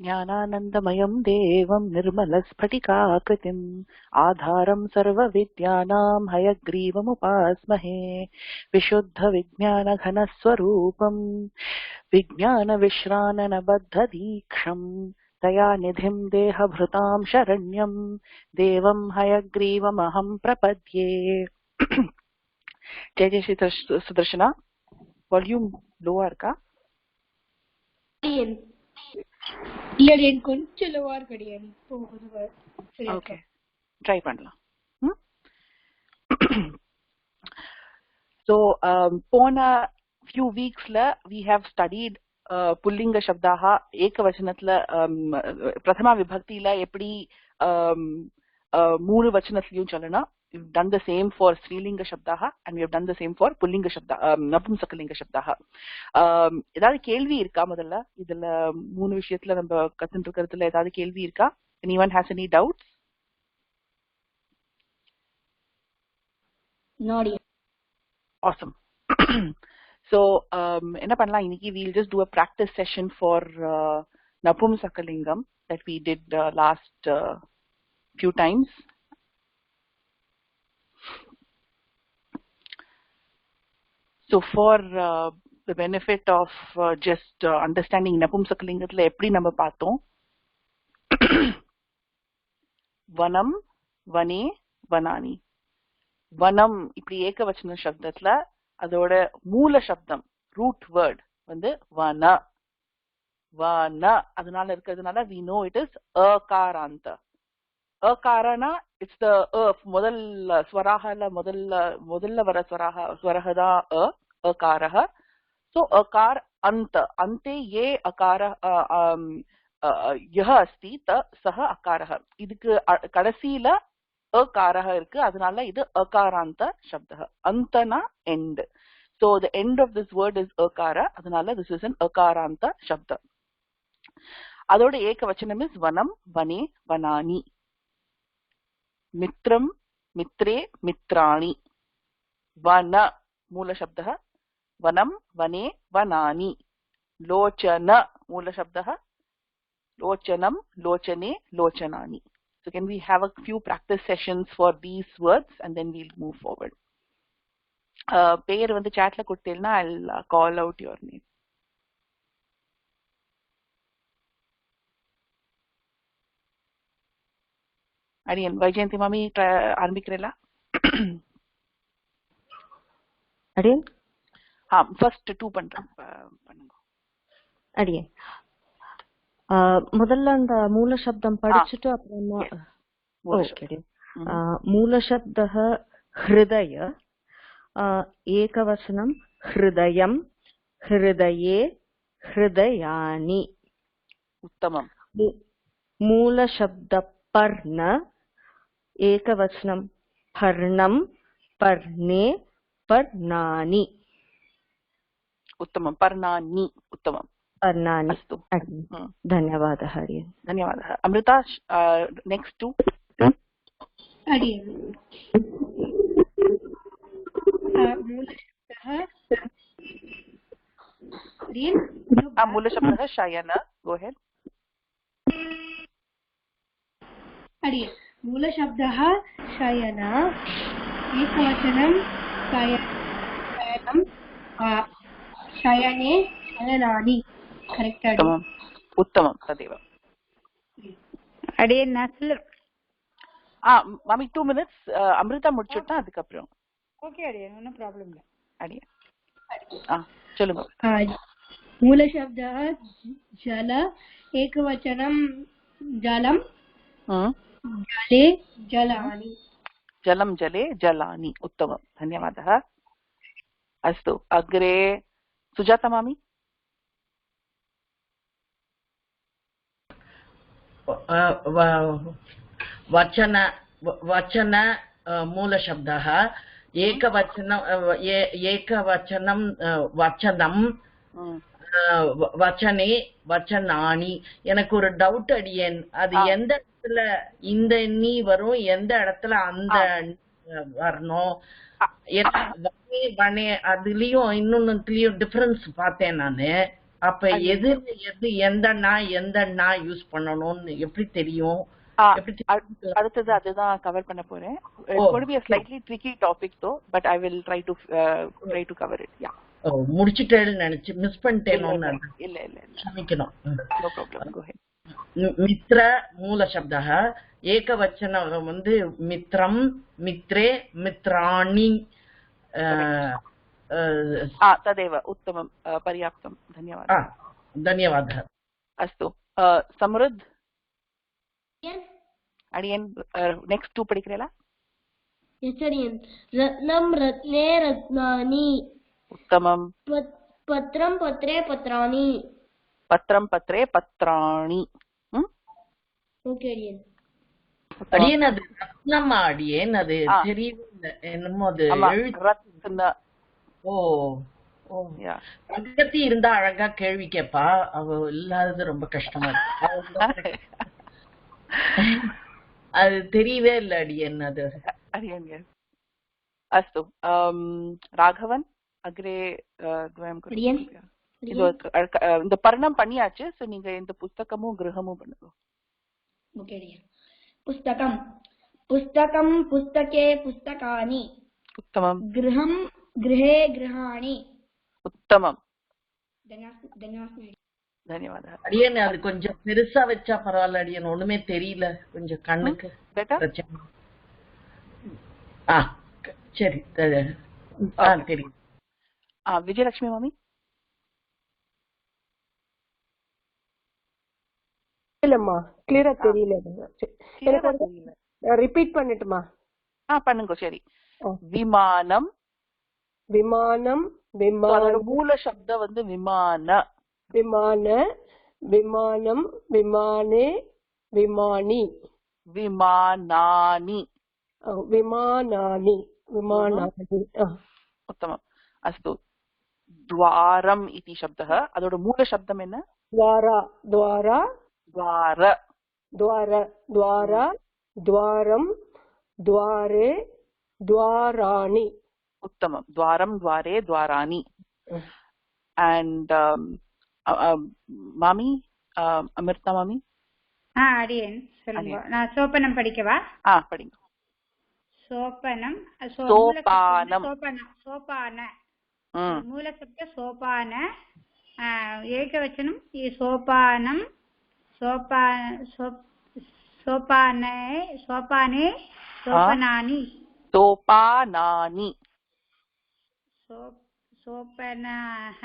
ज्ञानानन्दमयं देवं निर्मलस्फटिकाकृतिम् आधारं सर्वविद्यानां हयग्रीवमुपास्महे विशुद्धविज्ञानघनस्वरूपं विज्ञानविश्राननबद्धदीक्षम् दयानिधिं देहभृतां शरण्यं देवं हयग्रीवमहं प्रपद्ये. जय जय श्री सुदर्शना. वॉल्यूम लोअर का இல்லடியன் கொஞ்சம் லோவா இருக்கடியன். ஓகே, ட்ரை பண்ணலாம். So போன few weeksல we have studied புல்லிங்க சப்தாக ஏகவச்சனத்துல பிரதமா விபக்தியில எப்படி மூணு வச்சனத்திலயும் சொல்லணும். We've done the same for ஸ்ரீலிங்க சப்தாக and we have done the same for புல்லிங்க சப்தா நபும்சகலிங்க சப்தாக. ஏதாவது கேள்வி இருக்கா? முதல்ல இதுல மூணு விஷயத்துல நம்ம கத்துட்டு இருக்கிறதுல ஏதாவது கேள்வி இருக்கா? Anyone has any doubts? Not yet. Awesome. So என்ன பண்ணலாம் இன்னைக்கு? We'll just do a practice session for napumsakalingam that we did last few times. So for the benefit of just understanding napumsakalingathula eppadi nama paathom, vanam vane vanani. vanam இப்படி ஏகவச்சன சப்தத்துல அதோட மூல சப்தம் root word வந்து வன. வன அதனால இருக்கிறதுனால we know it is அகாராந்த. அகாரனா இட்ஸ் த முதல் ஸ்வராகல முதல்ல வர ஸ்வரஹதா அகாரஹ. சோ அகார் அந்த அந்தே ஏ அகார யஹ அஸ்தி த சஹ அகாரஹ. இதுக்கு கடைசியில அகாரஹ இருக்கு, அதனால இது அகாராந்த சப்தஹ. அந்தனா end. So the end of this word is akara, அதனால this is an akaranta சப்த. அதோட ஏகவச்சனம் is vanam vane vanani. மித்ரம் mitre மித்ராணி. வன மூல சப்தஹ வனம் வனே வனானி. லோச்சன மூல சப்தஹ லோச்சனம் லோச்சனே லோச்சனானி. So can we have a few practice sessions for these words and then we'll move forward. பேர் வந்து chatல கொடுத்தேன்னா I'll call out your name. அடியன் வைஜெயந்தி மாமி ஆரம்பிக்கிறீங்களா? அடியன் ஃபர்ஸ்ட் 2 பண்றேன் பண்ணுங்க. அடியன் முதல்ல அந்த மூல சப்தம் படிச்சுட்டு அப்புறமா மூல சப்தஹ ஹிருதய ஏகவசனம் ஹிருதயம் ஹிருதயே ஹிருதயானி. உத்தமம். மூல சப்த பர்ண ஏகவசனம் பர்ணம் பர்ணே பர்ணானி. उत्तमं. पर्णानि उत्तमं. पर्णानि. अस्तु, धन्यवादः हरि. धन्यवादः. अमृता नेक्स्ट 2. हरि मूलशब्दः शयन. Go ahead. हरि मूलशब्दः शयन एकवचनं शयनं शयने शयनानि. करेक्ट. उत्तमं तदेव. अडे नस्ल मामी 2 minutes अमृता முடிச்சிட்டா அதுக்கு அப்புறம். ஓகே அடே, no problem இல்ல. அடே சொல்லுங்க. मूलशब्दः जल एकवचनं जलं जले जलानि. जलं जले जलानि. उत्तमं, धन्यवादः. अस्तु, अग्रे सुजाता मामी. वचन मूलशब्दः एकवचनं वचनं வச்சனே வச்சனானி. எனக்கு ஒரு டவுட் அடியேன், அது எந்த இடத்துல இந்த நீ வரும், எந்த இடத்துல அந்த வரணும்? வனே அதுலயும் இன்னொன்னுலயும் டிஃபரன்ஸ் பார்த்தேன் நானு. அப்ப எது எது எந்த நான் யூஸ் பண்ணணும்னு எப்படி தெரியும்? அடுத்தது அதுதான் கவர் பண்ண போறேன். It's going to be a slightly tricky topic though, but I will try to cover it. Yeah. முடிச்சிட்டேன்னு நினைச்சு மிஸ் பண்ணிட்டேனோ? இல்ல க்ஷமிக்கணும். No problem. Go ahead. Mitra மூல சப்தः ஏகவச்சனம் வந்து மித்ரம், மித்ரே, மித்ராணி. तदेव उत्तमं पर्याप्तं. धन्यवादः. धन्यवादः. अस्तु समृद्ध अडियन नेक्स्ट 2 படிக்கிறீங்களா? Yes அடியன். ரத்னம் ரத்னே ரத்னானி. उत्तमं. பத்ரம் பத்ரே பத்ராணி. பத்ரம் பத்ரே பத்ராணி. ஓகே அடியன். அடியன் அது ரத்னம் அடியன் அது தெரியல என்னமோ அது ரத்ன. ஓ அகத்தி இருந்தா அழகா கேள்வி கேப்பா, அவ இல்லாதது ரொம்ப கஷ்டமா இருக்கு. அது தெரியவே இல்ல அடியன் அது. அடியன் अस्तु ராகவன் அக்ரே துவயம் அடியன். இந்த பர்ணம் பண்ணியாச்சு. சோ நீங்க இந்த புத்தகமும் கிரகமும் பண்ணுங்க. ஓகே அடியன். புஸ்தகம் புஸ்தகம் புஸ்தகே புஸ்தகானி. உத்தமம். கிரகம் கிரஹே கிரஹாணி. உத்தமம். தன்யவாதம். அடியன் அது கொஞ்சம் பெருசா வச்சா பரவாயில்ல அடியன், ஒண்ணுமே தெரியல கொஞ்சம் கண்ணுக்கு. சரி தெரியும். விஜயலட்சுமி மாமி. இல்லம்மா கிளியரா தெரியல. ரிப்பீட் பண்ணட்டுமா? பண்ணுங்க. சரி. விமானம். விமானம் விமான மூல சப்தம் வந்து விமான. விமான விமானம் விமானே விமானி. விமானானி. விமானானி விமானானி. उत्तमम्. अस्तु द्वारम् इति शब्दः அதோட மூல சப்தம் என்ன? द्वारा द्वारा द्वार द्वार द्वारा द्वारम् द्वारे द्वाराणि. उत्तमं. द्वारं द्वारे द्वाराणि. and மாமி அமிர்தா மாமி. அடியேன் சொல்லுங்க. நான் சோபனம் படிக்கவா? படிங்க. சோபனம் சோபானம். சோபான மூல சப்த சோபான. ஏகவச்சனம் சோபானம். சோபானே சோபானே சோபனானி. சோபானானி. சோபனஹ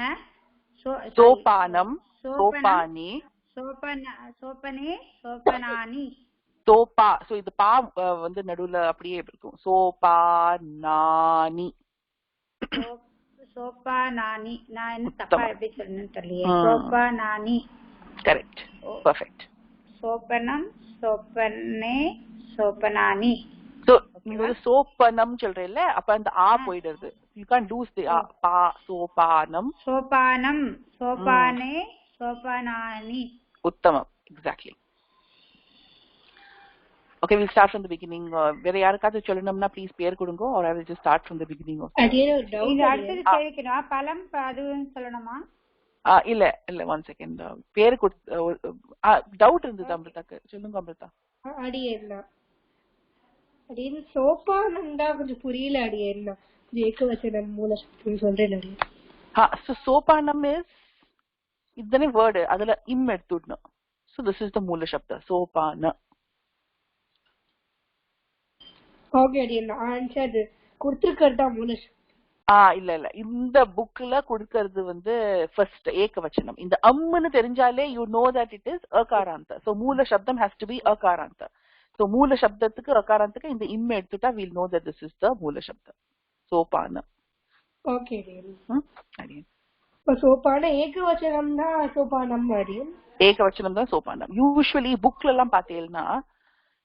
சோபானம் சோபானே சோபனே சோபனானி. சோபா. சோ இது பா வந்து நடுவுல அப்படியே இருக்கும். சோபானானி. சோபானானி. நான் என்ன தப்பா எப்படி சொல்லணும்னு தெரியல. சோபானானி. கரெக்ட். பெர்ஃபெக்ட். சோபனம் சோபனே சோபனானி. சோ நீங்க ஒரு சோபனம் சொல்றீல்ல, அப்ப அந்த ஆ போயிடுது. you can't lose the a. பா சோபானம் சோபானம் சோபானே சோபனானி. உத்தமம். exactly. Okay, we'll start from the beginning. வேற யாருக்காவது சொல்லணும்னா ப்ளீஸ் பேர் கொடுங்க, or I will just start from the beginning of it. இது அடுத்து கேட்கணும். பலம் அதுவும் சொல்லணுமா? இல்ல 1 செகண்ட். பேர் டவுட் இருந்தது அமிர்தாக்கு. சொல்லுங்க அமிர்தா. அடியேன் சோபானந்தா கொஞ்சம் புரியல அடியேன். ஏகவச்சனம் மூல சப்தம் சொல்றேன் அடியேன். so சோபானம் இஸ் இதனே வேர்ட், அதுல இம் எடுத்துடணும். so this is the மூல சப்த சோபான. ஓகே அடியேன். ஆன்சர் கொடுத்திருக்கிறதா மூல சப்தம். இல்ல இந்த புக்ல கொடுக்கிறது வந்து ஃபர்ஸ்ட் ஏகவச்சனம். இந்த அம்முன்னு தெரிஞ்சாலே you know that it is அகாராந்த. so மூல சப்தம் has to be அகாராந்த. so மூல சப்தத்துக்கு அகாராந்தத்துக்கு இந்த இம் எடுத்துட்டா we'll know that this is the மூல சப்தம். சோபான. ஓகே அடியேன். சோபான ஏகவச்சனம் தான் சோபானம் அடியேன். ஏகவச்சனம் தான் சோபானம். யூசுவலி புக்ல எல்லாம் பாத்தீங்கன்னா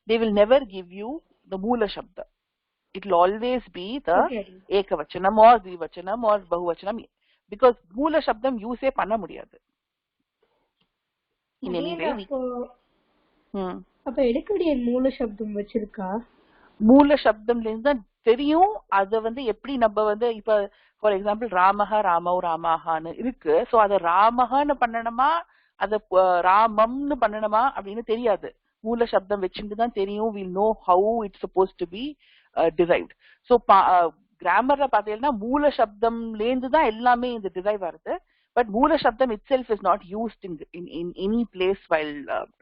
they will never give you the மூல சப்தம். it will always be the ekavachanam or dvivachanam or bahuvachanam, because moola shabdam use பண்ண முடியாது. அப்ப எடுக்கடிய மூல சப்தம் வச்சிருக்கா? மூல சப்தம்ல இருந்து தெரியும். அத வந்து எப்படி நம்ம வந்து இப்ப ஃபார் எக்ஸாம்பிள் ராமஹ ராமவ் ராமாஹான்னு இருக்கு. சோ அத ராமஹன்னு பண்ணணுமா அத ராமம்னு பண்ணணுமா அப்படின்னு தெரியாது. மூல சப்தம் வச்சுட்டு தான் தெரியும். Will know how it's suppose to be derived. So கிராமர்ல பாத்தீங்கன்னா மூல சப்தம்லேருந்து தான் எல்லாமே இந்த டிரைவ் ஆகுது. பட் மூல சப்தம் itself is not used in any place while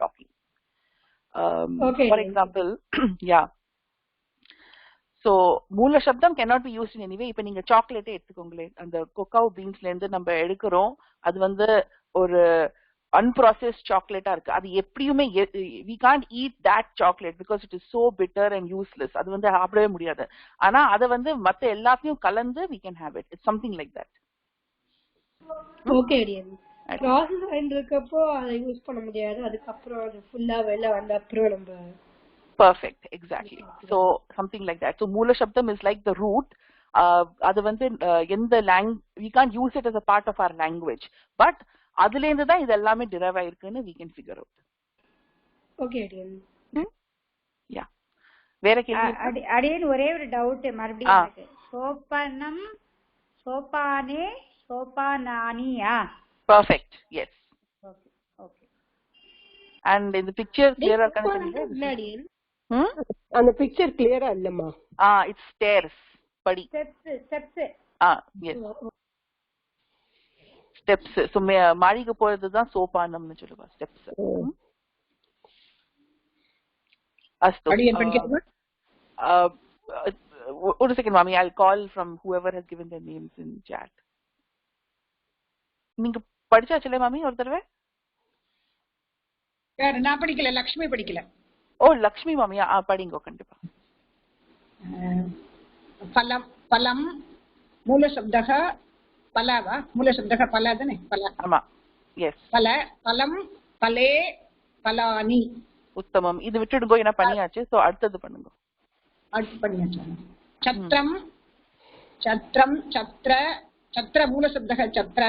talking. For example So மூல சப்தம் cannot be used in any way. இப்ப நீங்க சாக்லேட்டே எடுத்துக்கோங்களேன். அந்த கொக்காவ் பீன்ஸ்ல இருந்து நம்ம எடுக்கிறோம். அது வந்து ஒரு unprocessed chocolate இருக்கு. அது எப்படியுமே we can't eat that chocolate because it is so bitter and useless. அது வந்து சாப்பிடவே முடியாது. ஆனா அத வந்து மத்த எல்லாத்தையும் கலந்து we can have it. It's something like that. Okay dear. Process ஆயின்றக்கப்போ அதை யூஸ் பண்ண முடியாது. அதுக்கு அப்புறம் அது ஃபுல்லா வெளில வந்த அப்புறம் நம்ம perfect, exactly. So something like that. So moola shabdam is like the root. அது வந்து எந்த we can't use it as a part of our language, but அதுல இருந்து தான் இது எல்லாமே derive ஆயிருக்குன்னு we can figure out. Okay dear. Yeah வேற கேள்வி? அடியேன் ஒரே ஒரு டவுட் மறுபடியும் எனக்கு. சோபனம் சோபானே சோபானானியா? Perfect, yes. Okay okay. And in the picture clear ஆ காணுங்க. அந்த பிக்சர் கிளியரா இல்லம்மா. it's stairs, படி. steps. yes, steps. So மாடிக்கு போறது தான் சோபானம்னு சொல்லுவா, steps. அஸ்து. அடியேன் படிக்கட்டுமா? ஒரு செகண்ட் மாமி, I'll call from whoever has given their names in chat. நீங்க படிச்சாச்சலே மாமி ஒரு தடவை? நான் படிக்கல, லக்ஷ்மி படிக்கல. ஓ லக்ஷ்மி மாமி, படிங்க கண்டிப்பா. பலம் பலம் மூல சப்தக பலவா? மூல சப்தக பல தானே? பல. ஆமா, எஸ். பல பலம் பலே பலானி. உத்தமம். இது விட்டுடுங்க, என்ன பண்ணியாச்சு. சோ அடுத்தது பண்ணுங்க. அடுத்து பண்ணியாச்சு. சத்ரம் சத்ரம் சத்ர சத்ர மூல சப்தக சத்ர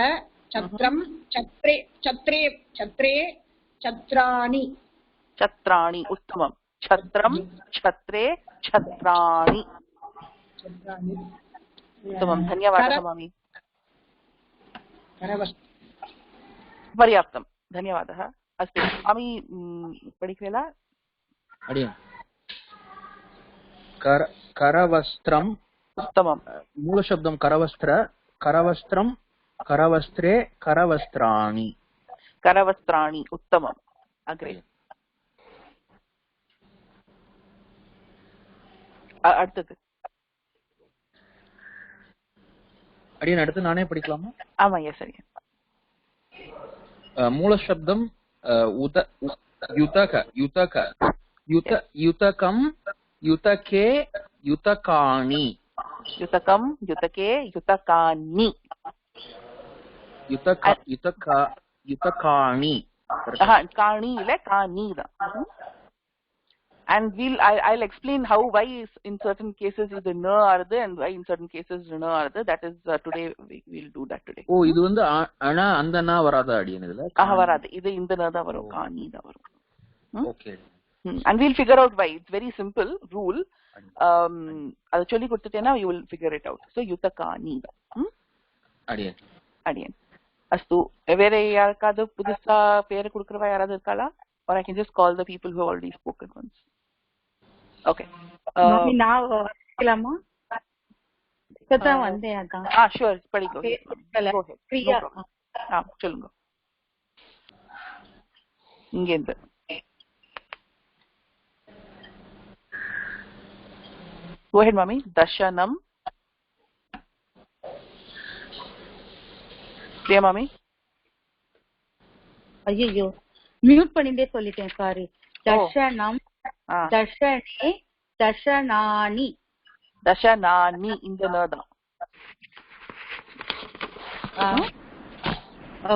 சத்ரம் சத்ரே சத்ரே சத்ரே சத்ராணி. சத்ராணி உத்தமம். சத்ரம் சத்ரே சத்ராணி உத்தமம். धन्यवादः மாமி. पर्याप्तं, धन्यवादः. अस्तु मामी, पठिक्रीला? अडियन्. करवस्त्रम् उत्तमं. मूलशब्दं करवस्त्र, करवस्त्रं, करवस्त्रे, करवस्त्राणि. करवस्त्राणि उत्तमम्. अग्रे அடுத்தது? அடியன் அடுத்து நானே படிக்கலாமா? ஆமா, எஸ் சரி. மூலசப்தம் யுதக யுதக யுதகம் யுதகே யுதகாணி. யுதகம் யுதகே யுதகாணி. யுதகாணி. காணி இல்ல, காணி தான். And I'll explain how why in certain cases இது ந ஆறுது and why in certain cases ந ஆறுது. That is today we'll do that today. ஓ, இது வந்து ஆனா அந்த ந வராத அடியன் இதுல? வராது. இது இந்த ந தான் வரும், காணி தான் வரும். Okay. And we'll figure out why. It's very simple rule. அத சொல்லி கொடுத்துட்டேனா you will figure it out. So யுதகாணி. அடியன் அடியன். அஸ்து. வேற யாருக்காவது புதுசா பேர் கொடுக்கறவா யாராவது இருக்காளா? Or I can just call the people who have already spoken once. Okay. நான் வரலாமா? இப்பதான் வந்தேன் அதான். sure, படிக்கோ. பிரியா. சொல்லுங்க. இங்க இருந்து. Go ahead mami. Dashanam. Priya mami. ஐயோ மியூட் பண்ணிட்டே சொல்லிட்டேன், சாரி. தர்ஷனம், தர்ஷனே, தர்ஷனானி. தர்ஷனானி இந்த நதான்.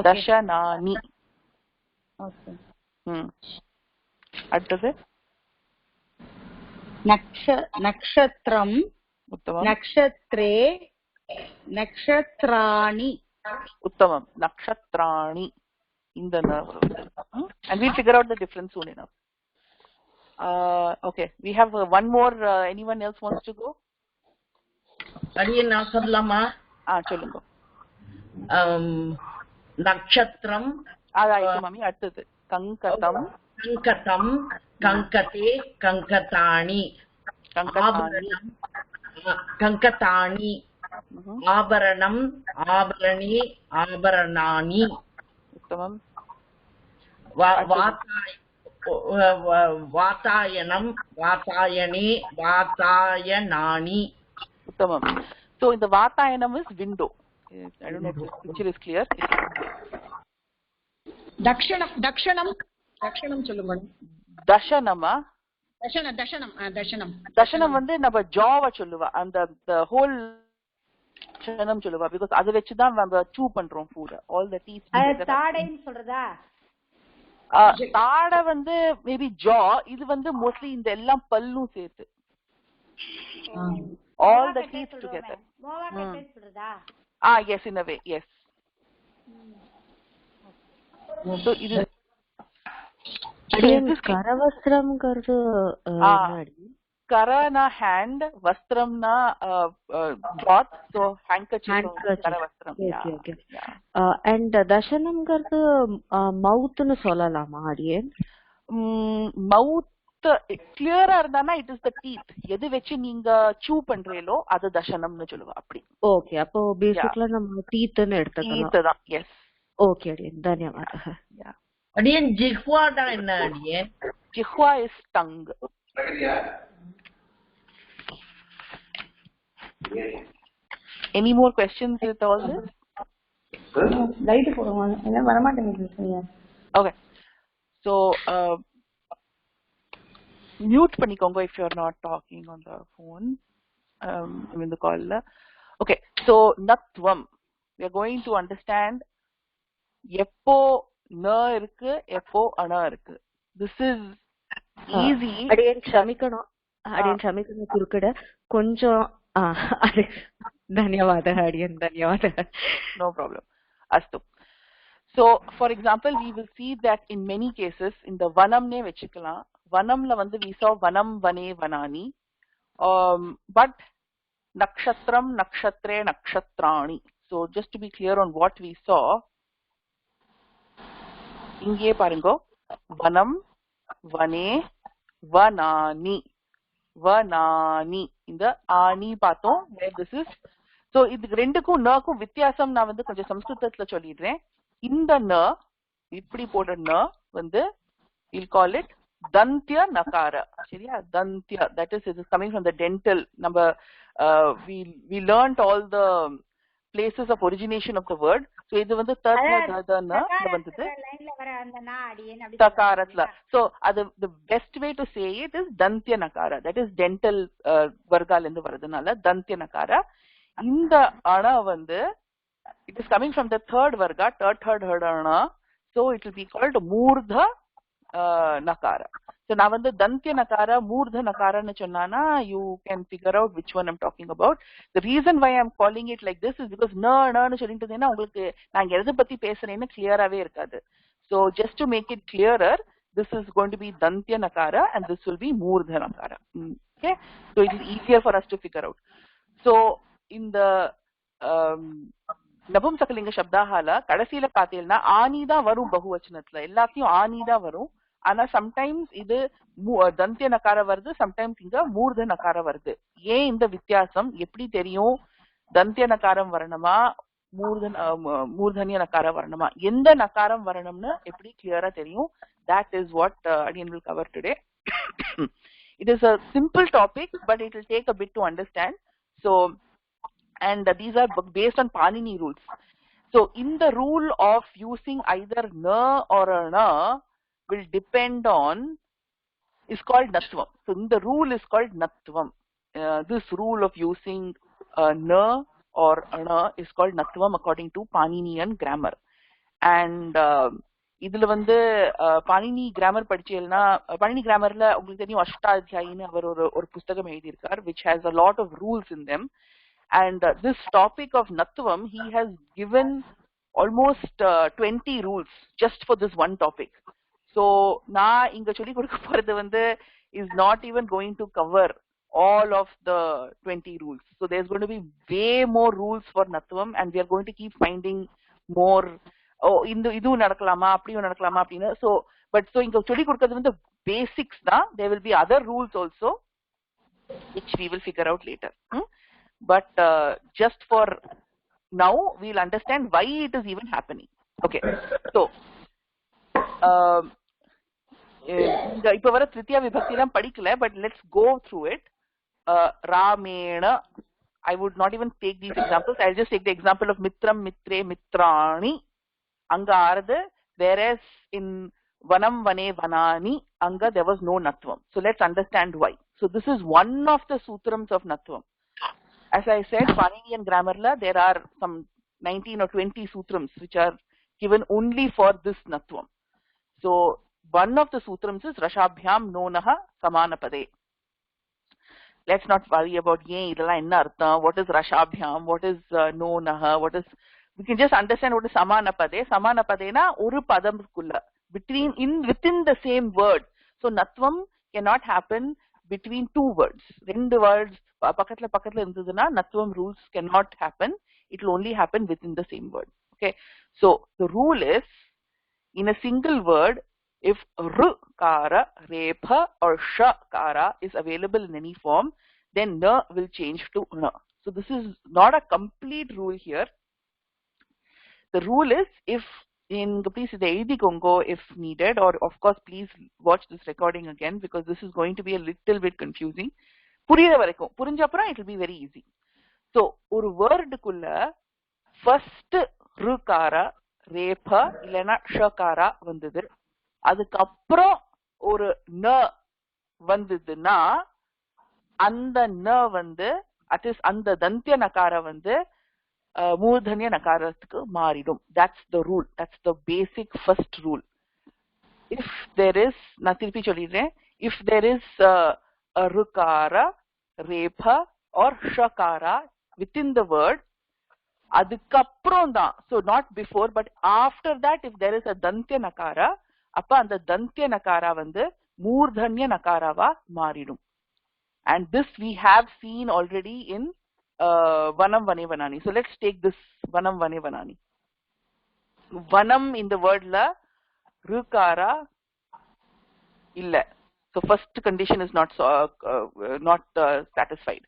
தர்ஷனானி. ஓகே. அடுத்தது நக்ஷத்ரம், உத்தமம். நக்ஷத்ரே, நக்ஷத்ராணி. உத்தமம். நக்ஷத்ராணி இந்த and we'll figure out the difference soon enough. Okay, we have one more. Anyone else wants to go? அடியே நான் சொல்லலாமா? சொல்லுங்க. நட்சத்திரம் அதாயிட்டு மாமி. அடுத்தது கங்கதம். கங்கதம், கங்கதே, கங்கதாணி. ஆபரணம், கங்கதாணி. ஆபரணம், ஆபரணே, ஆபரணானி. உத்தமம். வாதாயனம், வாதாயனே, வாதாயனானி. உத்தமம். So இந்த வாதாயனம் is window. I don't know if this picture is clear. தக்ஷணம், தக்ஷணம், தக்ஷணம் சொல்லுங்க. தசனமா? தசனம், தசனம், தசனம். தசனம் வந்து நம்ம ஜாவ சொல்லுவா, அந்த ஹோல் தசனம் சொல்லுவா, பிகாஸ் அதை வச்சுதான் நம்ம சூ பண்றோம் ஃபுட். All the teeth. தாடைன்னு சொல்றதா? தாடை வந்து மேபி ஜா. இது வந்து மோஸ்ட்லி இந்த எல்லாம் பல்லும் சேர்த்து. All the teeth together. சொல்றதா? Yes, in a way, yes. So இது கரவஸ்திரம்ங்கிறது கரனா hand, வஸ்திரம்னா cloth, so handkerchief, கரவஸ்திரம். and தசனம்ங்கிறது மவுத்னு சொல்லலாமா அடியே? மவுத் கிளியரா இருந்தானா இட் இஸ் தி டீத். எது வெச்சு நீங்க சூ பண்றீங்களோ அது தசனம்னு சொல்லுவா. அப்படி. ஓகே, அப்போ பேசிக்கலா நம்ம டீத்னு எடுத்துக்கலாம். டீத் தான். எஸ். ஓகே அடியே, தன்யவாதः. அடியன் ஜிஹ்வாடா என்ன அடியன்? ஜிஹ்வா is tongue. Any more questions with all this? லைட் போடுங்க. என்ன வர மாட்டேங்குது. Okay. So mute பண்ணிக்கோங்க if you are not talking on the phone. In the call. Okay. So natvam. We are going to understand எப்போ ந இருக்கு, எப்போ அண இருக்கு. This is easy. அடியே க்ஷமிக்கணும், குறுக்கிட கொஞ்சம். தன்யவாதः அடியன், தன்யவாதः. No problem. Astu. So for example, we will see that in many cases in the vanam ne vechikalam. Vanamla வந்து we saw vanam, vane, vanani. But nakshatram, nakshatre, nakshatrani. So just to be clear on what we saw, இங்கே பாருங்க, வனம், வனே, வனானி, வனானி. இந்த ஆனி பார்த்தோம். where this is. So இது ரெண்டுக்கும் நக்கும் வித்தியாசம் நான் வந்து கொஞ்சம் சம்ஸ்கிருதத்துல சொல்லிடுறேன். இந்த ந இப்படி போடுற ந வந்து we'll call it dantya nakara. சரியா? dantya, that is, it is coming from the dental. நம்ம we learned all the places of origination of the word. So இது வந்து தத்ன வந்தது தகாரத்ல. So அது the best way to say it is dantya nakara. That is dental வர்கால இருந்து வரதுனால dantya nakara. இந்த அண வந்து it is coming from the third varga, third ana. So it will be called moordha nakara. So நான் வந்து dantya nakara, moordha nakara னு சொன்னானா you can figure out which one I'm talking about. The reason why I'm calling it like this is because னு சொல்லிட்டு இருந்தேன்னா உங்களுக்கு நான் எதை பத்தி பேசுறேன்னு கிளியராவே இருக்காது. So just to make it clearer, this is going to be dantya nakara and this will be moordha nakara. Okay, so it is easier for us to figure out. So in the நபும்சகலிங்க சப்தாஹால கடைசியில பாத்தீங்கன்னா ஆனி தான் வரும் பகுவச்சனத்துல. எல்லாத்தையும் ஆனி தான் வரும். ஆனா sometimes இது தந்திய நகார வருது, சம்டைம்ஸ் இங்க மூர்த நகார வருது. ஏன் இந்த வித்தியாசம் எப்படி தெரியும்? தந்திய நகாரம் வரணுமா, மூர்தன்ய நகாரம் வரணுமா, எந்த நகாரம் வரணும்னு எப்படி கிளியரா தெரியும்? That is what Adian will cover today. It is a simple topic, but it will take a bit to understand. So, and these are based on Panini rules. So, in the rule of using either na or a na will depend on, is called natvam. So, in the rule is called natvam. This rule of using na or na is called natvam according to Paninian grammar. And இதுல வந்து Panini grammar படிச்சீங்கன்னா, பாணினி கிராமர்ல உங்களுக்கு தெரியும் அஷ்டாத்தியாயின்னு அவர் ஒரு புஸ்தகம் எழுதியிருக்கார், which has a lot of rules in them. And this topic of natvam, he has given almost 20 rules just for this one topic. So நான் இங்க சொல்லி கொடுக்க போறது வந்து is not even going to cover all of the 20 rules. So there's going to be way more rules for Natvam, and we are going to keep finding more. Oh, idu nadakalama apdiyu nadakalama appadina. So but so inga solli kodukradhu vandu basics da. There will be other rules also which we will figure out later. But just for now we'll understand why it is even happening. Okay, so இப்ப வர திருத்தியா விபக்தி எல்லாம் படிக்கல, but let's go through it. Ramena, I would not even take these examples. I'll just take the example of Mitram, Mitre, Mitrani. Anga aradu, whereas in Vanam, Vane, Vanani, Anga there was no Natvam. So let's understand why. So this is one of the sutrams of Natvam. As I said, Paninian grammar la, there are some 19 or 20 sutrams which are given only for this Natvam. So one of the sutrams is Rashabhyam Nonaha Samanapade. Let's not worry about what is Rashabhyam, what is Nonaha, what is. We can just understand what is Samanapade. Samanapade na oru padam kulla, within the same word. So Natvam cannot happen between two words. Rendu words pakatla irundaduna Natvam rules cannot happen. It will only happen within the same word. Okay. So the rule is, in a single word, if r-kara, repha or sh-kara is available in any form, then na will change to na. So this is not a complete rule here. The rule is, if in please the Congo if needed, or of course please watch this recording again because this is going to be a little bit confusing. Puriyra varaikkum purinjapra it will be very easy. So ஒரு word குள்ள first r-kara, repha இல்லனா sh-kara வந்தது, அதுக்கப்புறம் ஒரு ந வந்ததுன்னா அந்த ந வந்து அந்த தந்திய நகார வந்து மூர்தன்ய நகாரத்துக்கு மாறிடும். That's the rule. That's the basic first rule. If there is, நான் திருப்பி சொல்லிடுறேன், if there is a ருகார, repha or shakara within the word, அதுக்கப்புறம் தான், so not before but after that, if there is a dantya nakara, அப்ப அந்த dantya nakara வந்து மூர்தன்ய நகாராவா மாறிடும். And this we have seen already in Vanam, Vane, Vanani. So let's take this Vanam, Vane, Vanani. Vanam in the word la rukara illa. So first condition is not satisfied.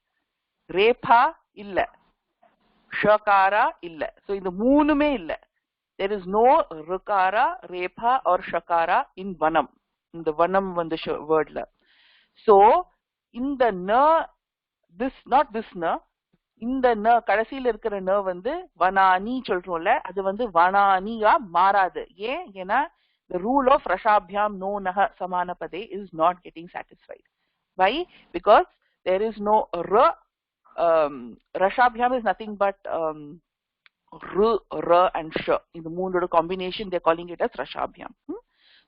Repha illa. Shakara illa. So in the moonume illa. There is no rukara, repha or shakara in Vanam. In the Vanam word la. So in the na, this not this na, இந்த ந கடைசியில இருக்கிற ந வந்து வனானி சொல்றோம்ல, அது வந்து வனானியா மாறாது. ஏன்னா the rule of rashabhyam no naha samanapade is not getting satisfied. Why? Because there is no ra. Rashabhyam is nothing but r and sh. In the moon combination they are calling it as rashabhyam.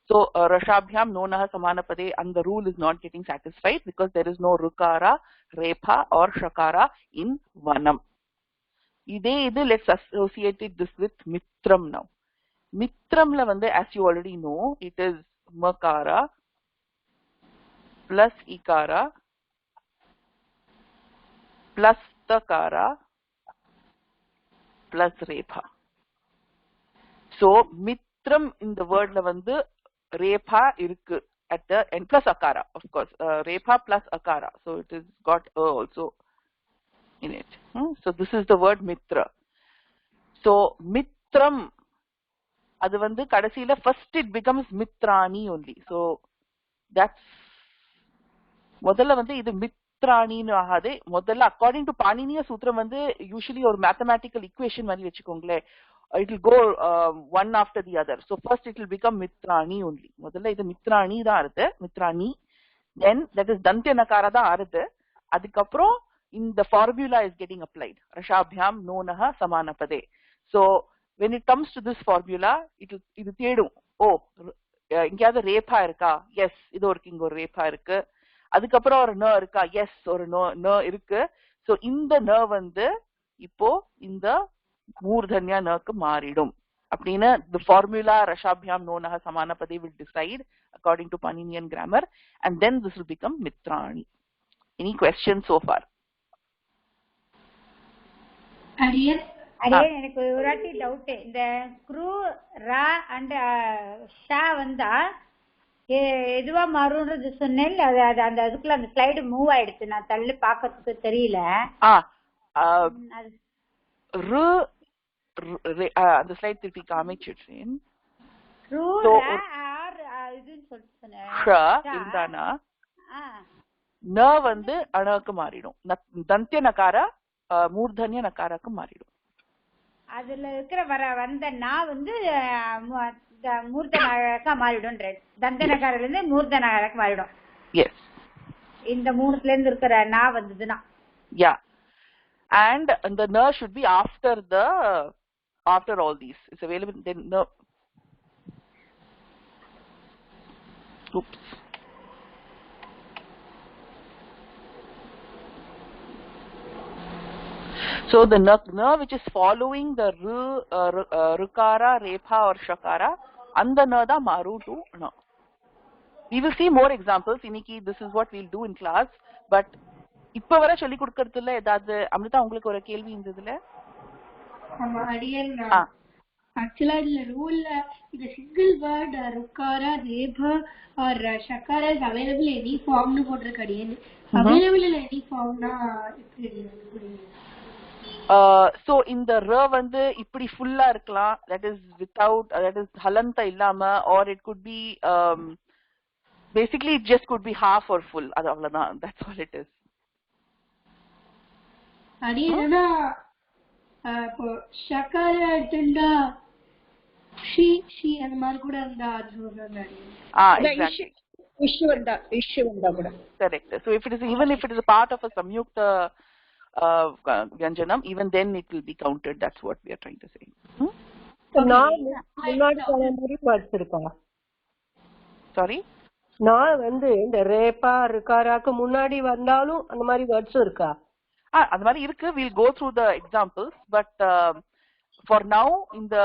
So rashabhyam no naha samanapade, and the rule is not getting satisfied because there is no rukara, repha or shakara in vanam. Let's associate this with mitram now. Mitram la vande, as you already know, it is makara plus ikara plus takara plus repha. So mitram in the word la vande repha irukku at the end plus akara, of course. Repha plus akara. So it is got also in it. So this is the word mitra. So mitram, adu vandu kadasila first it becomes mitrani only. So that's modalla vandu idu mitrani nu agade. Modalla according to Paniniya sutram vandu usually or mathematical equation mari vechukongle, it will go one after the other. So first it will become mitrani only. Modalla idu mitrani da arudhu, mitrani, then that is dantya nakara da arudhu, adukapro in the formula is getting applied. Rashabhyam no naha samanapade. So when it comes to this formula, idu thedum, oh ingeyada repha iruka, yes idu oru inga oru repha irukku, adukapro oru na iruka, yes oru na irukku. So இந்த na வந்து இப்போ இந்த மூர்தன்யா நக்கு மாறிடும் அப்படினா the formula rashabhyam no naha samanapade will decide according to Paninian grammar, and then this will become mitrani. Any questions so far? அடியன் எனக்கு ஒரு வாட்டி டவுட். இந்த க்ரூ ரா அண்ட் ஷா வந்தா எதுவா மாறும்ன்றது சொன்னேன். அது அந்த அதுக்குள்ள அந்த ஸ்லைடு மூவ் ஆயிடுச்சு. நான் தள்ளி பாக்கிறதுக்கு தெரியல. அந்த ஸ்லைட் திருப்பி காமிச்சிடுறேன். இருந்தானா ந வந்து அணக்கு மாறிடும். தந்திய நகார மூர்தன்ய நகாராக்கு மாறிடும். அதுல இருக்கிற வந்த நான் வந்து மூர்தனகா மாறிடும். தந்திய நகாரில இருந்து மூர்தனகராக்கு மாறிடும். Yes. இந்த மூணுல இருந்து இருக்கிற நான் வந்ததுன்னா. Yeah. And the na should be after all these. It's available then no. Oops. So the na which is following the rukara, repha or shakara, and the na da maru to na. We will see more examples. Iniki, this is what we'll do in class. But இப்ப வர சொல்லி கொடுக்கறதுல ஏதாவது அமிர்தா உங்களுக்கு ஒரு கேள்வி இருந்ததுல? ஆமா அடியன் ஆக்சுவலா இந்த ரூல்ல இந்த சிங்கிள் வேர்ட் ருக்காரா ரேபா ஆர் ஷக்காரா இஸ் அவைலபிள் எனி ஃபார்ம்னு போட்டிருக்கு அடியன். அவைலபிள் இன் எனி ஃபார்ம்னா எப்படி புரியுது? சோ இந்த ர வந்து இப்படி ஃபுல்லா இருக்கலாம், that is without, that is ஹலந்த இல்லாம, or it could be basically it just could be half or full. அது அவ்வளவுதான். That's all it is. அடியனா இப்போ ஷக்கார எடுத்துட்டா ஷி அந்த மாதிரி கூட இருந்தா அது சொல்றாங்க அடியன். issue வந்தா கூட correct. So if it is, even if it is a part of a samyukta vyanjanam, even then it will be counted. That's what we are trying to say. Sorry, நான் வந்து இந்த ரேப்பா ருக்காராக்கு முன்னாடி வந்தாலும் அந்த மாதிரி வேர்ட்ஸ் இருக்கா? அந்த மாதிரி இருக்கு. we'll go through the examples, but for now இந்த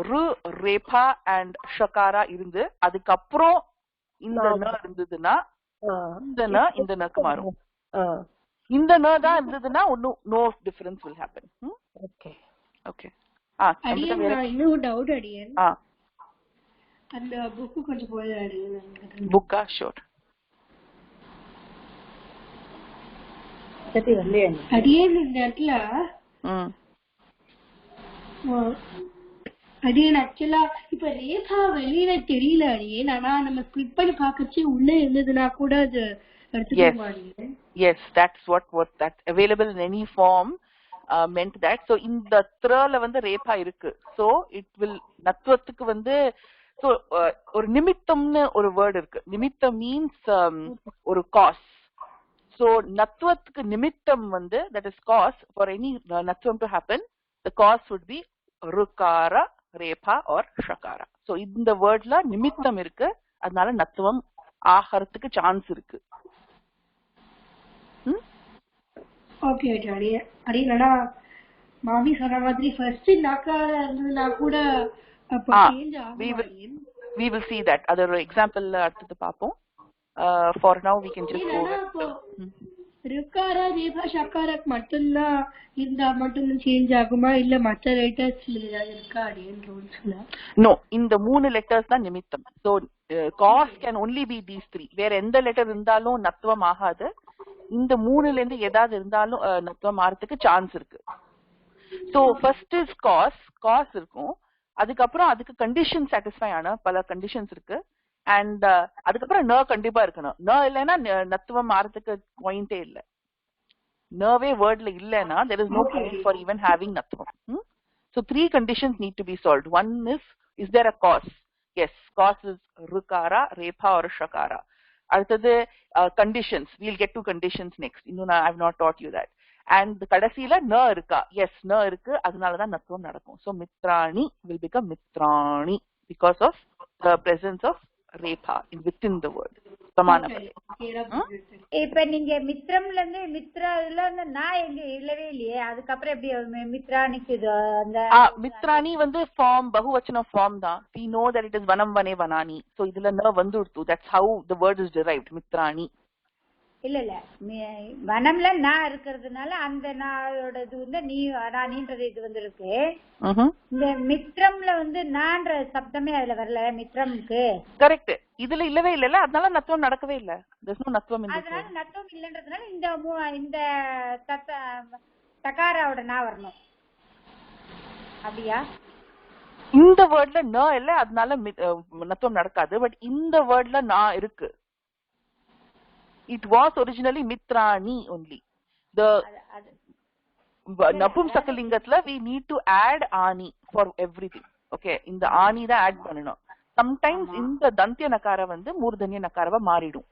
ரு ரேபா and shakara இருந்து அதுக்கு அப்புறம் இந்த ந இருந்ததுன்னா இந்த நக்கு மாறும். இந்த ந தான் இருந்ததுன்னா no difference will happen. Okay. Okay. அடியன் இன்னும் டவுட் அடியன். அந்த புக் கொஞ்சம் போய் அடியன். புக்கா? ஷூர். அடியன் இந்த இடத்துல அடியன் ஆக்சுவலா இப்ப ரேபா வெளியில தெரியல அடியன். ஆனா நம்ம ஸ்பிளிட் பண்ணி பாக்கச்சு உள்ள இருந்ததுன்னா கூட அது எடுத்துக்க. Yes, that's what that's available in any form meant that. So இந்த த்ரல வந்து ரேபா இருக்கு. So it will நத்வத்துக்கு வந்து so ஒரு நிமித்தம்னு ஒரு வேர்ட் இருக்கு. நிமித்தம் மீன்ஸ் ஒரு காஸ். So natvatuக்கு நிமித்தம் வந்து, that is cause for any natvam to happen, the cause would be rukara, repha or shakara. So இந்த வேர்ட்ல நிமித்தம் இருக்கு, அதனால நத்துவம் ஆகிறதுக்கு சான்ஸ் இருக்கு. ஓகே அடியனா மாமி சொன்ன மாதிரி ஃபர்ஸ்ட் நக்கார இருந்ததுனா கூட அப்ப சேஞ்ச் ஆகும். we will see that. அதோட எக்ஸாம்பிள் அடுத்து பாப்போம். For now we can just go ருக்காரா ரேபா ஷக்காரக் மட்டும்தான் இருந்தா மட்டும் சேஞ்ச் ஆகுமா இல்ல மற்ற லெட்டர்ஸ்ல ஏதாவது இருக்கா அடியன் ரூல்ஸ்ல? நோ, இந்த மூணு லெட்டர்ஸ் தான் நிமித்தம். So cause can only be these three. வேற எந்த லெட்டர் இருந்தாலும் நத்துவம் ஆகாது. இந்த மூணுல இருந்து ஏதாவது இருந்தாலும் நத்துவம் ஆறதுக்கு சான்ஸ் இருக்கு. சோ ஃபர்ஸ்ட் இஸ் cause இருக்கும். அதுக்கப்புறம் அதுக்கு கண்டிஷன் சாட்டிஸ்ஃபை ஆன பல கண்டிஷன்ஸ் இருக்கு. அண்ட் அதுக்கப்புறம் ந கண்டிப்பா இருக்கணும். ந இல்லைன்னா நத்துவம் ஆறதுக்கு பாயிண்டே இல்ல. நவே வேர்ட்ல இல்லைன்னா there is no point for even having natvam. So three conditions need to be solved. One is there a cause? Yes, cause is rukara, repha or shakara. அடுத்தது conditions. We'll get to conditions next. இன்னும் I have not taught you that. And கடைசியில ந இருக்கா? Yes, ந இருக்கு, அதனாலதான் நத்துவம் நடக்கும். So mitrani will become mitrani because of the presence of repha in within the word. சமான இப்ப நீங்க மித்ரம்ல இருந்து மித்ரால இருந்து நான் எங்க இல்லவே இல்லையே, அதுக்கப்புறம் எப்படி மித்ரானிக்கு அந்த மித்ரானி வந்து ஃபார்ம் பகுவச்சன ஃபார்ம் தான். we know that it is vanam vane vanani. so இதுல ந வந்துடுது. that's how the word is derived, மித்ரானி. இல்ல இல்ல வனம்ல நான் இருக்கிறதுனால அந்த நாயோட இது வந்து நீன்றது இது வந்து இருக்கு. இந்த மித்ரம்ல வந்து நான்ற சப்தமே அதுல வரல மித்ரம்க்கு. கரெக்ட். இதுல இல்லவே இல்ல, அதனால நத்துவம் நடக்கவே இல்ல. அதனால நத்துவம் இல்லன்றதுனால இந்த தகாராவோட நா வரணும். அப்படியா? இந்த வேர்ட்ல ந இல்ல, அதனால நத்துவம் நடக்காது. பட் இந்த வேர்ட்ல நான் இருக்கு. It was originally mitrani only. The napumsakalingathla we need to add ani for everything. Okay, இந்த ani தான் add பண்ணனும். Sometimes இந்த தந்திய நகார வந்து மூர்தன்ய நகாரவா மாறிடும்.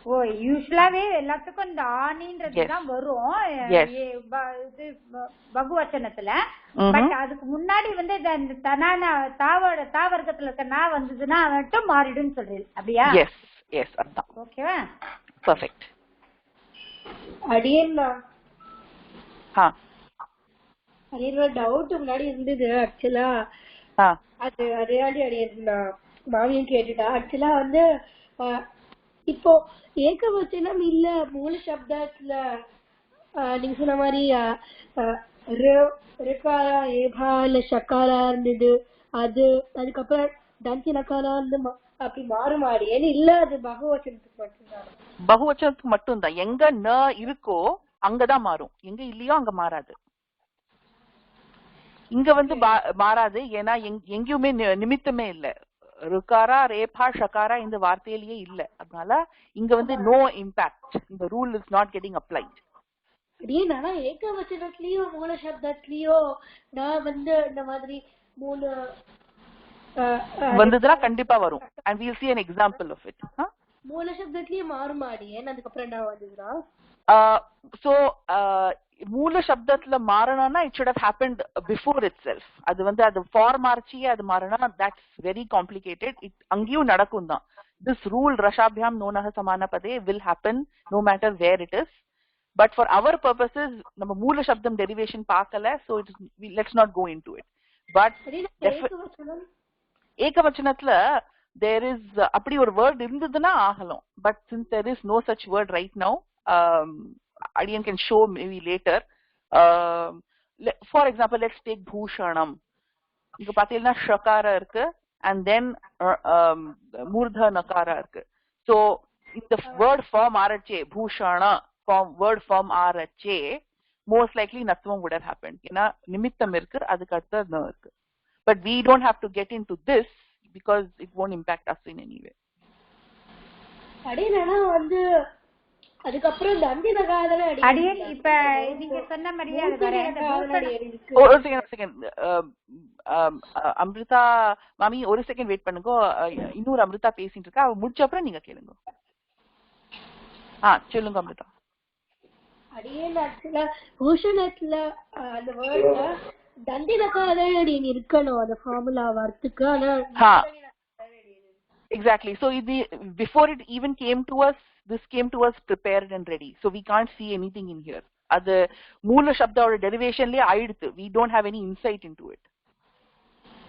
ஓ, யூசுவலாவே எல்லாத்துக்கும் இந்த ஆனின்றது தான் வரும் இது பகுவச்சனத்துல. பட் அதுக்கு முன்னாடி வந்து இந்த தனான தாவர்க்கத்துல இருக்க நா வந்ததுன்னா மட்டும் மாறிடும் சொல்றீங்க. அப்படியா? Yes, அதான். ஓகேவா? பெர்ஃபெக்ட். அடியேன்னா அடியேன் டவுட் முன்னாடி இருந்தது. ஆக்சுவலா அது அதே அடியேன் மாமியும் கேட்டுட்டா. ஆக்சுவலா வந்து இப்போ ஏகவச்சனம் இல்ல மூல சப்தத்துல நீங்க சொன்ன மாதிரி ரிகாரா ஏபா இல்ல ஷக்காரா இருந்தது. அது அதுக்கப்புறம் தந்தி நகாரா இருந்து அப்படி மாறுமாடி இல்ல, அது பகுவச்சனத்துக்கு மட்டும்தான். பகுவச்சனத்துக்கு மட்டும்தான். எங்க ந இருக்கோ அங்கதான் மாறும், எங்க இல்லையோ அங்க மாறாது. இங்க வந்து மாறாது. ஏன்னா எங்கேயுமே நிமித்தமே இல்ல. ருக்காரா ரேபா ஷகாரா இந்த வார்த்தையிலேயே இல்ல. அதனால இங்க வந்து நோ இம்பாக்ட். இந்த rule is not getting applied. அப்படின்னா ஏகவச்சனத்திலயோ மூல சப்தத்திலயோ நான் வந்து இந்த மாதிரி மூணு வந்ததுனா கண்டிப்பா வரும். and we'll see an example of it. மூல சப்தத்திலேயே மாறுமாடி அதுக்கப்புறம் என்ன வந்ததுனா so மூல சப்தத்துல மாறணும்னா it should have happened before itself. அது வந்து அது ஃபார்ம் ஆர்ச்சியே அது மாறணும். that's very complicated. it அங்கேயும் நடக்கும் தான். this rule rashabhyam nonah samana pade will happen no matter where it is. but for our purposes நம்ம மூல சப்தம் derivation பார்க்கல. so let's not go into it. but ஏகவச்சனத்துல there is அப்படி ஒரு word இருந்ததுன்னா ஆகலாம். but since there is no such word right now, Adiyan can show maybe later. For example, let's take bhushanam. இங்க பாத்தீங்கன்னா ஷகாரா இருக்கு and then மூர்த நகாரா இருக்கு. so இந்த word form ஆரச்சே bhushana word form ஆரச்சே most likely natvam would have happened. ஏன்னா நிமித்தம் இருக்கு, அதுக்கு அடுத்து ந இருக்கு. but we don't have to get into this because it won't impact us in any way. அடியேனா வந்து அதுக்கப்புறம் தந்தி நகாரல அடியேன் இப்ப நீங்க சொன்ன மாதிரியே அது வேற. ஒரு செகண்ட் அம்ரிதா மாமி ஒரு செகண்ட் வெயிட் பண்ணுங்க. இன்னொரு அம்ரிதா பேசிட்டு இருக்கா, அவ முடிச்ச அப்புறம் நீங்க கேளுங்க. சொல்லுங்க அம்ரிதா. அடியேன் ஆக்சுவலா பூஷணத்துல அந்த வேர்ட்ல தந்தி நகாரல இருக்கணும் அந்த ஃபார்முலா வரதுக்கு. ஆனா exactly. so before it even came to us, this came to us prepared and ready. so we can't see anything in here. அது மூல சப்தோட டெரிவேஷன்லயே ஆயிடுது. we don't have any insight into it.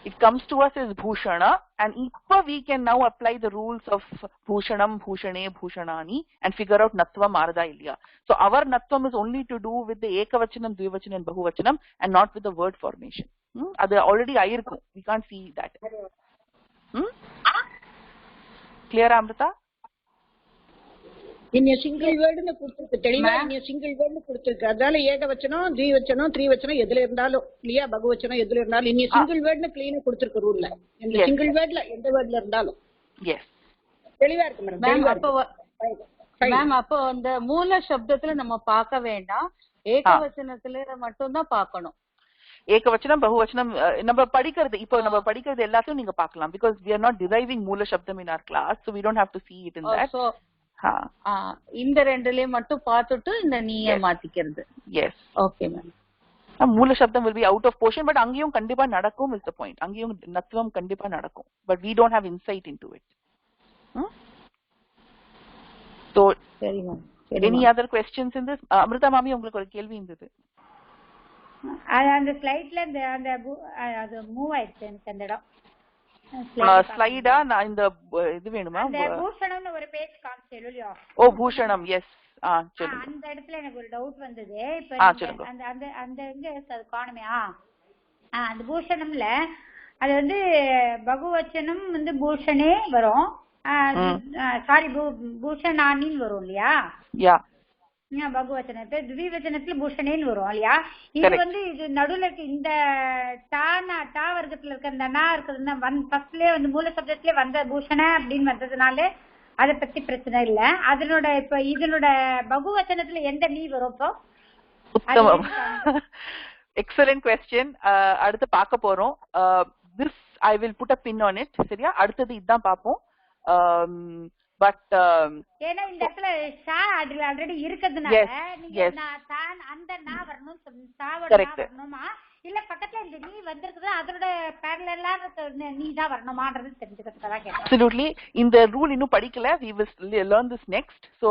it comes to us as bhushana and ipa we can now apply the rules of bhushanam bhushane bhushanani and figure out natvam marada illaya. so our natvam is only to do with the ekavachanam dvivachanam and bahuvachanam and not with the word formation. அது already ஆயிருக்கும். we can't see that. clear amrita? in a single word னு கொடுத்திருக்கு. தெளிவா in a single word னு கொடுத்திருக்கு. அதனால ஏகவச்சனம் த்விவச்சனம் த்ரிவச்சனம் எதுல இருந்தாலும் இல்லையா, பகுவச்சனம் எதுல இருந்தாலும் in a single word னு க்ளீனா கொடுத்திருக்கு ரூல்ல. இந்த சிங்கிள் வேர்ட்ல எந்த வேர்ட்ல இருந்தாலும் yes தெளிவா இருக்கு மேடம். மேம் அப்போ அந்த மூல சப்தத்துல நம்ம பார்க்க வேண்டாம், ஏகவச்சனத்துல மட்டும் தான் பார்க்கணும். ஏகவச்சனம் பகுவச்சனம் நம்ம படிக்கிறது இப்போ நம்ம படிக்கிறது எல்லாத்தையும் நீங்க பார்க்கலாம். because we are not deriving மூல சப்தம் in our class, so we don't have to see it in that. so இந்த ரெண்டுலயும் மட்டும் பார்த்துட்டு இந்த நீய மாத்திக்கிறது. yes okay ma'am. மூல சப்தம் will be out of portion, but அங்கேயும் கண்டிப்பா நடக்கும் is the point. அங்கேயும் நத்வம் கண்டிப்பா நடக்கும், but we don't have insight into it. so சரி ma'am. any other questions in this? Amrita மாமி உங்களுக்கு ஒரு கேள்வி இருந்தது. அந்த ஸ்லைட்ல அந்த அது மூவ் ஆயிடுச்சு எனக்கு அந்த இடம். ஸ்லைடா நான் இந்த இது வேணுமா? அந்த பூஷணம்னு ஒரு பேஜ் காமிச்சேன். ஓ பூஷணம், எஸ். சொல்லுங்க. அந்த இடத்துல எனக்கு ஒரு டவுட் வந்தது. இப்ப அந்த அந்த அந்த எங்க அது காணுமே? அந்த பூஷணம்ல அது வந்து பகுவச்சனம் வந்து பூஷணே வரும், சாரி பூஷணானின்னு வரும் இல்லையா? பகுவச்சனம் திவிவச்சனத்துல பூஷணேன்னு வரும் இல்லையா? இது வந்து இது நடுவுல இந்த டா வர்க்கத்துல இருக்க இந்த நா இருக்குதுன்னா ஃபர்ஸ்ட்லயே வந்து மூல சப்தத்திலே வந்த பூஷண அப்படின்னு வந்ததுனால அத பத்தி பிரச்சனை இல்ல. அதனோட இப்ப இதனோட பகுவச்சனத்துல எந்த நீ வரும்? இப்போ உத்தமம், எக்ஸலென்ட் क्वेश्चन. அடுத்து பார்க்க போறோம். this I will put a pin on it. சரியா? அடுத்து இதான் பாப்போம். பட் ஏனா இந்த இடத்துல ஷா ஆல்ரெடி இருக்குதுனால நீங்க நான் அந்த நா வரணும், சாவட வரணுமா இல்ல பக்கத்துல இந்த நீ வந்திருக்குது அதோட parallel-ஆ நீ தான் வரணுமான்றது தெரிஞ்சுக்கிறதுக்கு தான் கேட்டேன். Absolutely. இந்த ரூல் இன்னும் படிக்கல. We will learn this next. So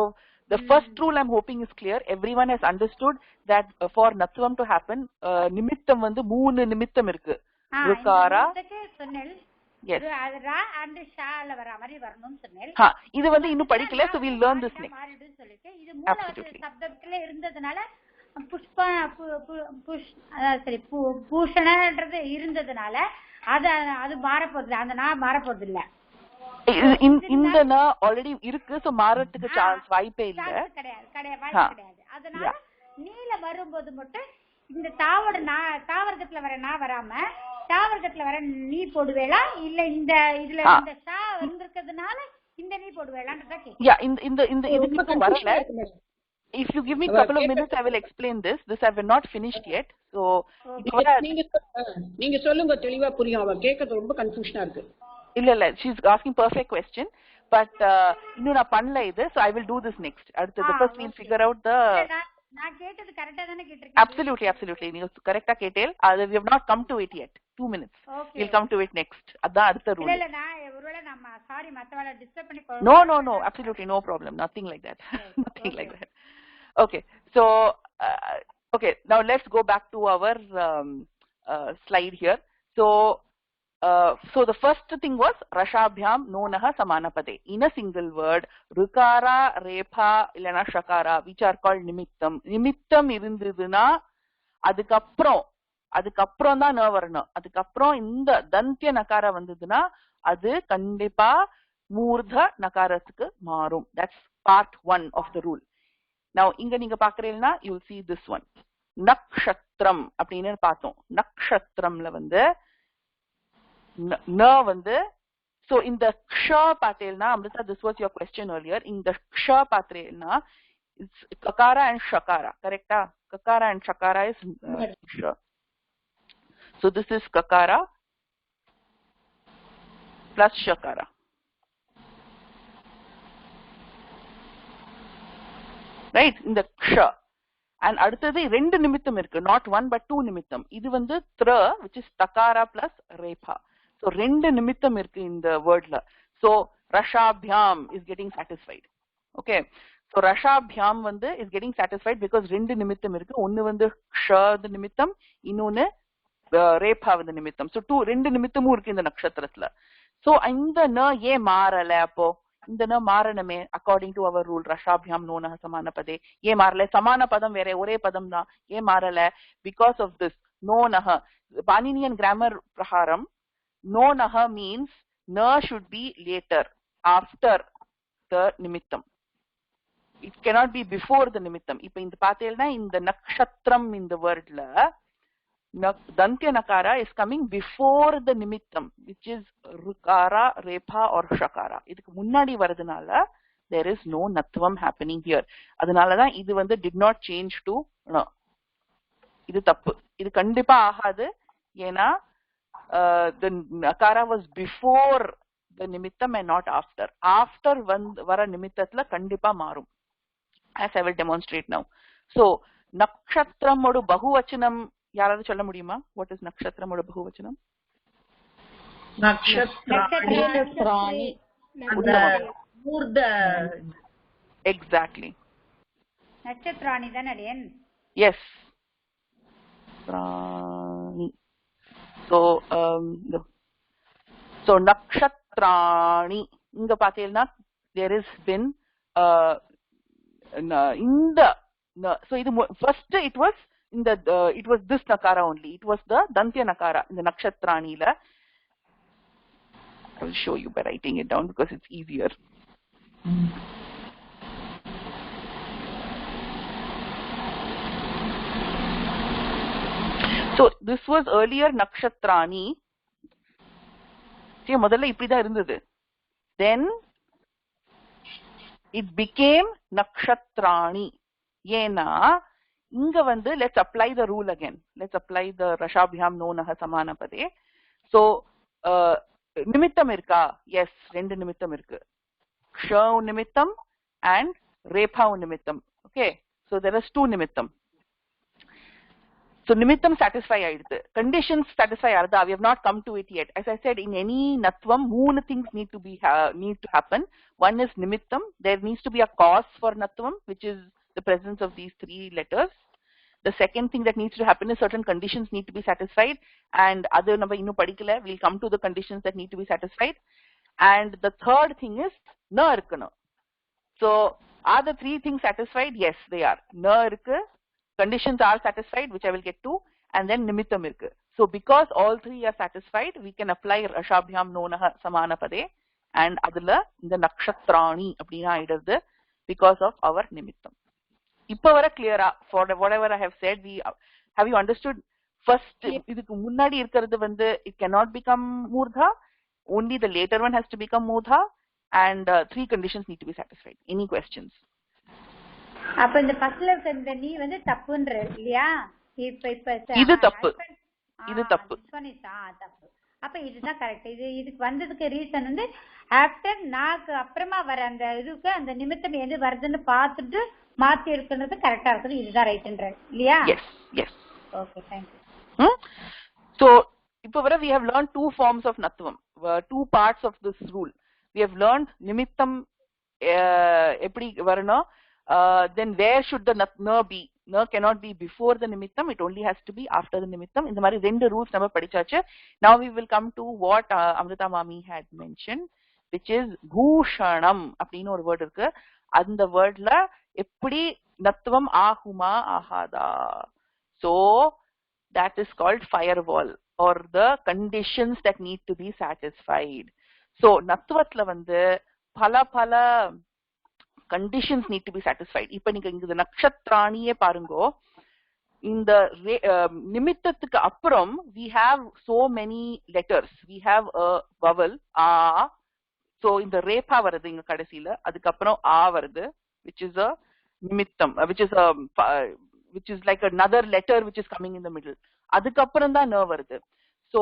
the first rule I'm hoping is clear. Everyone has understood that for natvam to happen, நிமித்தம் வந்து மூணு நிமித்தம் இருக்கு. ருகாரா சொன்னேன். Yes. அது ரா அண்ட் ஷால வர மாதிரி வரணும்னு சொன்னேன். இது வந்து இன்னும் படிக்கல. So we'll learn this next. மாறிடுன்னு சொல்லிட்டு இது மூல சப்தத்துல இருந்ததனால புஷ்ப சரி பூஷணன்றது இருந்ததனால அது மாற போறது, அந்த நான் மாற போறது இல்ல. இந்த நான் ஆல்ரெடி இருக்கு. சோ மாறதுக்கு சான்ஸ் வாய்ப்பே இல்ல. கிடையாது. அதனால நீல வரும்போது மட்டும் இந்த தாவர்க்கத்துல வர நான் வராம தாவர்க்கத்துல வர நீ போடுவேளா இல்ல இந்த இதுல இந்த ஷா வந்திருக்கிறதுனால இந்த நீ போடுவேளான்றத கேக்குறேன். இந்த இதுக்கு வரல. If you give me a couple of minutes, I will explain this. This I have not finished yet. So நீங்க சொல்லுங்க, தெளிவா புரியும். அவ கேக்குறது ரொம்ப கன்ஃபியூஷனா இருக்கு. இல்ல she is asking perfect question, but இன்னும் நான் பண்ணல இது. So I will do this next. அடுத்து first we'll figure out the நான் கேட்டது கரெக்ட்டா தான கேட்டிருக்கேன். Absolutely நீங்க கரெக்ட்டா கேட்டேல். அது we have not come to it yet. 2 minutes. We'll come to it next. அதான் அடுத்த ரூல். இல்ல நான் ஒருவேளை நம்ம சாரி மத்தவள டிஸ்டர்ப் பண்ணி No, absolutely no problem. Nothing like that. Nothing like that. Okay, so okay, now let's go back to our slide here. So the first thing was rashabhyam nonah samanapade. In a single word, rukara, repha illana shakara, which are called nimittam. Nimittam irundhuduna அதுக்கப்புறம் தான் ந வரணும். அதுக்கப்புறம் இந்த தந்திய நகாரா வந்ததுன்னா அது கண்டிப்பா மூர்த நகாரத்துக்கு மாறும். That's part 1 of the rule. Now இங்க நீங்க பாக்குறீங்கன்னா you will see this one. நக்ஷத்ரம் அப்படின்னு பார்த்தோம். நக்ஷத்ரம்ல வந்து ந வந்து so இந்த க்ஷ பார்த்தேன்னா Amrita, this was your question earlier. இந்த க்ஷ பார்த்தேன்னா it's kakara and shakara, correcta? Kakara and shakara is ksha. So this is kakara plus shakara. Right? In the ksha. And அடுத்தது ரெண்டு நிமித்தம் இருக்கு. Not one but two நிமித்தம். இது வந்து tra, which is takara plus repha. So ரெண்டு நிமித்தம் இருக்கு இந்த வேர்ட்ல. So rashabhyam is getting satisfied. Okay. So rashabhyam வந்து is getting satisfied because ரெண்டு நிமித்தம் இருக்கு. ஒன்னு வந்து ksha the நிமித்தம், இன்னொன்னு repha the நிமித்தம். So ரெண்டு நிமித்தமும் இருக்கு இந்த நட்சத்திரத்துல. So இந்த ந ஏன் மாறல? அப்போ இந்த ந மாறணுமே according to our rule. rashabhyam nonah samanapade. ஏன் மாறல? சமான பதம் வேற, ஒரே பதம் தான். ஏன் மாறல? Because of this nonah. Paninian grammar praharam, nonah means na should be later, after the nimittam. It cannot be before the nimittam. இப்ப இந்த பார்த்தேன்னா இந்த நக்ஷத்ரம் இந்த வேர்ட்ல dantya nakara is coming before the nimittam, which is rukara, repha or shakara. இதுக்கு முன்னாடி வரதுனால there is no natvam happening here. அதனால தான் இது வந்து did not change to no. இது தப்பு. இது கண்டிப்பா ஆகாது. ஏனா the nakara was before the nimittam and not after. After வர நிமித்தத்துல கண்டிப்பா மாறும். As I will demonstrate now. So nakshatram odu bahuvachanam யாராவது சொல்ல முடியுமா? What is nakshatram odu bahuvachanam? நக்ஷத்ராணி. Exactly. நட்சத்திராணி தான அடியன்? Yes. Prani. So So nakshatrani, inga pathilna there has been in the so first it was in the it was this nakara only, it was the dantya nakara in the nakshatrani la. I will show you by writing it down because it's easier. So this was earlier nakshatrani. See, முதல்ல இப்படி தான் இருந்தது. Then it became nakshatrani. ஏனா இங்க வந்து let's apply the rule again. Let's apply the rashabhyam nonaha samanapade. So nimittam irka? Yes, rendu nimittam irku. Kshav nimittam and rephav nimittam. Okay, so there is two nimittam. So nimittam satisfy aiduthu. Conditions satisfy arda. We have not come to it yet. As I said, in any natvam, moon things need to happen. One is nimittam. There needs to be a cause for natvam, which is the presence of these three letters. The second thing that needs to happen is certain conditions need to be satisfied, and other number innu padikala, we'll come to the conditions that need to be satisfied. And the third thing is na irukano. So are the three things satisfied? Yes, they are. Na irukku, conditions are satisfied, which I will get to, and then nimittam irukku. So because all three are satisfied, we can apply rashabhyam nonaha samanapade, and adula the nakshatrani appadina aidudhu because of our nimittam. Ipo vara clear for whatever I have said. Have you understood? First, idukku munnadi irukkiradhu vandu it cannot become murdha. Only the later one has to become murdha, and three conditions need to be satisfied. Any questions? அப்ப இந்த ஃபர்ஸ்ட்ல இந்த நீ வந்து தப்புன்ற இல்லையா? இப்ப இது தப்பு. இது தப்பு. தப்பு. அப்ப இதுதான் கரெக்ட். இதுக்கு வந்ததுக்கு ரீசன் வந்து ஆஃப்டர் நாக்கு அப்புறமா வர அந்த இதுக்கு அந்த நிமித்தம் எது வருதுன்னு பார்த்துட்டு மாத்தி எடுக்கிறது கரெக்டா இருக்குது. இதுதான் ரைட்ன்ற இல்லையா? Yes yes. Okay, thank you. So இப்போ வரை we have learned two forms of natvam, two parts of this rule. We have learned nimittam எப்படி வரணும், then where should the na be? Na cannot be before the nimittam, it only has to be after the nimittam. இந்த மாதிரி ரெண்டு rules நம்ம படிச்சாச்சு. Now we will come to what Amrita Mami had mentioned, which is bhushanam அப்படின்னு ஒரு word இருக்கு. அந்த வேர்ட்ல எப்படி நத்துவம் ஆகுமா ஆகாதா? So that is called firewall or the conditions that need to be satisfied. So natvatla vandu pala conditions need to be satisfied. Ipo neenga inga nakshatraniye parungo, இந்த நிமித்தத்துக்கு அப்புறம் we have so many letters. We have a vowel a. So இந்த ரேபா வருது இங்க கடைசில, அதுக்கு அப்புறம் ஆ வருது, which is a nimittam, which is like another letter which is coming in the middle. அதுக்கு அப்புறம் தான் ந வருது. So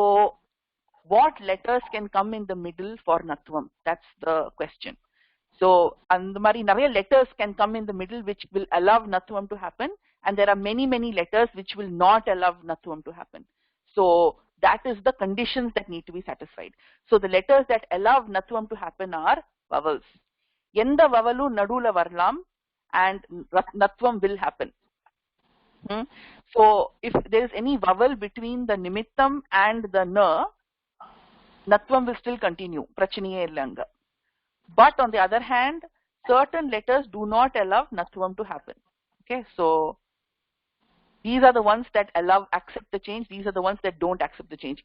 what letters can come in the middle for natvam? That's the question. So and mari நிறைய letters can come in the middle which will allow natvam to happen, and there are many letters which will not allow natvam to happen. So that is the conditions that need to be satisfied. So the letters that allow natvam to happen are vowels. Endha vowelu nadula varlam and natvam will happen. So if there is any vowel between the nimittam and the na, natvam will still continue, prachaniye illanga. But on the other hand, certain letters do not allow natvam to happen. Okay, so these are the ones that accept the change, these are the ones that don't accept the change.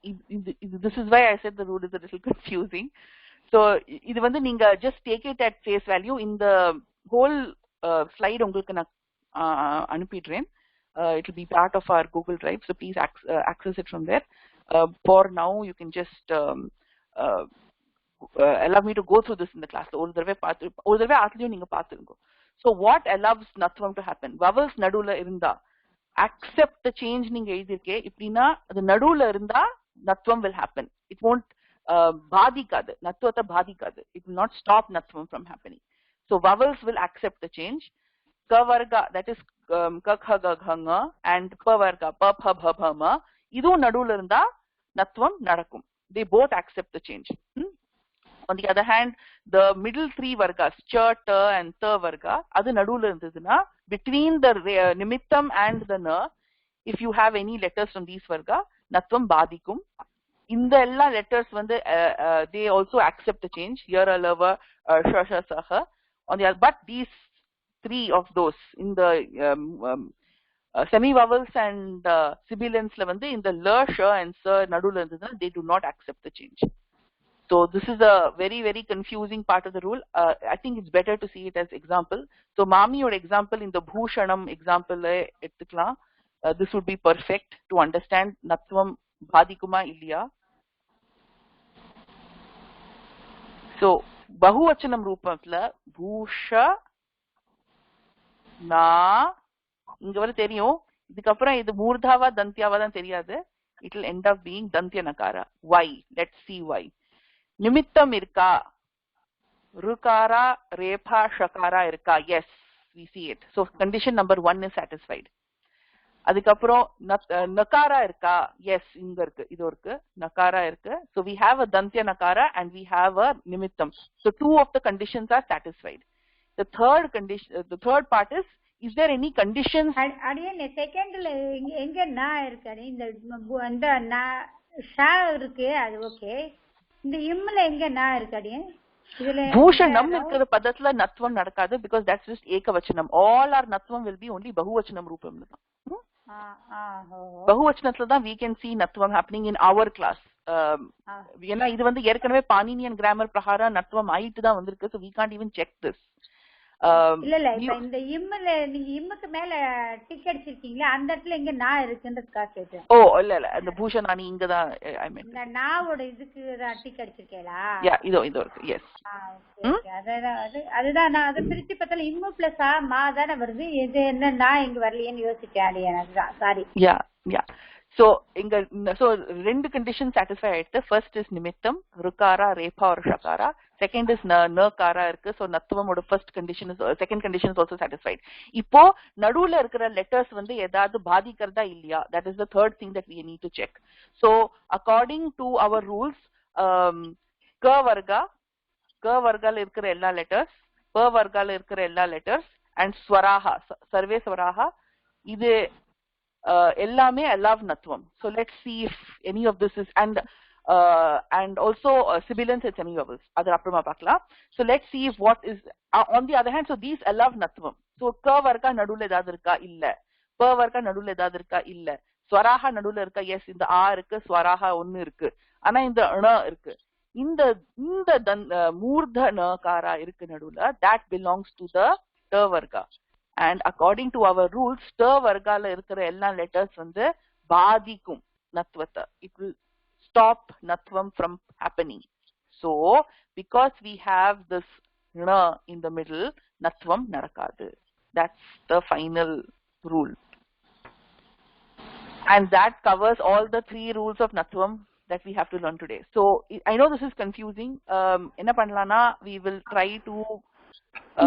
This is why I said the rule is a little confusing. So idu vandu neenga just take it at face value. In the whole slide ungalku na anupidren. It will be part of our Google Drive, so please access it from there. For now, you can just allow me to go through this in the class. So what allows natvam to happen? Vowels nadula irunda accept the change ninga edirke iprina adu nadula irunda natvam will happen. It won't badikadu, natvata badikadu. It will not stop natvam from happening. So vowels will accept the change. Ka varga, that is ka kha ga gha nga, and pa varga pa pha bha bha ma, idu nadula irunda natvam nadakum. They both accept the change. On the other hand, the middle three vargas, cha, ta and tha varga, adu nadula irundaduna, between the nimittam and the na, if you have any letters from these varga, natvam badikum. இந்த எல்லா letters வந்து they also accept the change. Here a lover sh sah on the other, but these three of those in the semi vowels and sibilants la வந்து இந்த l sh and s நடுவுல இருந்ததுனா they do not accept the change. So this is a very very confusing part of the rule. I think it's better to see it as example. So mami or example in the bhushanam example எடுத்துக்கலாம். This would be perfect to understand natvam bhadikuma illiya. So bahuvachanam ரூபத்துல bhusha na இங்க வர தெரியும். இதுக்கு அப்புறம் இது மூர்தாவா தந்தியாவா தான் தெரியாது. It will end up being dantya nakara. Why? Let's see why. நிமித்தம் இருக்கா? ருகாரா ரேபா ஷகாரா இருக்கா? Yes, we see it. So condition number 1 is satisfied. அதுக்கப்புறம் நகாரா இருக்கா? Yes, இங்க இருக்கு, இது இருக்கு, நகாரா இருக்கு. So we have a dantya nakara and we have a nimittam. So two of the conditions are satisfied. The third condition, the third part is there any conditions? அடியே செகண்ட்ல எங்க நா இருக்கு? இந்த அந்த நா ஷா இருக்கு, அது ஓகே. இந்த இம்ல எங்க நா இருக்கு அடியே? இதுல பூஷணம் இருக்கிற பதத்துல நத்வம் நடக்காது because that's just ekavachanam. All our natvam will be only bahuvachanam ரூபம்ல தான். bahuvachanathla தான் we can see natvam happening in our class. ஏன்னா இது வந்து ஏற்கனவே பாணினியன் கிராமர் பிரகாரம் நத்வம் ஆயிட்டு தான் வந்திருக்கு. So we can't even check this. இல்ல இல்ல இப்ப இந்த இம்ல நீங்க இம்முக்கு மேல டிக் அடிச்சிருக்கீங்களா, அந்த இடத்துல எங்க நா இருக்குன்றதுக்காக கேட்டேன். ஓ இல்ல இல்ல, அந்த பூஷணானி இங்க தான் ஐ மீன் இந்த நாவோட இதுக்கு தான் டிக் அடிச்சிருக்கீங்களா? யா இதோ இருக்கு. எஸ் அதுதான் நான் அதை பிரிச்சு பார்த்தால இம்மு பிளஸ் மா தானே வருது. இது என்ன நான் இங்க வரலையேன்னு யோசிச்சேன். எனக்கு sorry. Yeah yeah so inga so rendu conditions satisfy aayithu. First is nimittam rukara repa or shakara. Second is nakara irukku. So natvam oda first condition is second condition is also satisfied. Ipo nadula irukra letters vandu edavadhu baadhikarda illaya, that is the third thing that we need to check. So according to our rules, ka varga la irukra ella letters, pa varga la irukra ella letters and swaraha sarve swaraha idu ellame allow natvam. So let's see if any of this is and also sibilants and semi vowels adha apprama paakala. So let's see if what is on the other hand, so these allow natvam. So ka varga nadula edavadhu iruka illa, pa varga nadula edavadhu iruka illa, swaraha nadula iruka yes, inda a irukku, swaraha onnu irukku, ana inda ana irukku, inda moordha nakara irukku nadula, that belongs to the ta varga. And according to our rules, ta varga la irukra ella letters vandu baadhikum natvata. It will stop natvam from happening. So because we have this na in the middle, natvam narakadu. That's the final rule, and that covers all the three rules of natvam that we have to learn today. So I know this is confusing. Enna pannalana, we will try to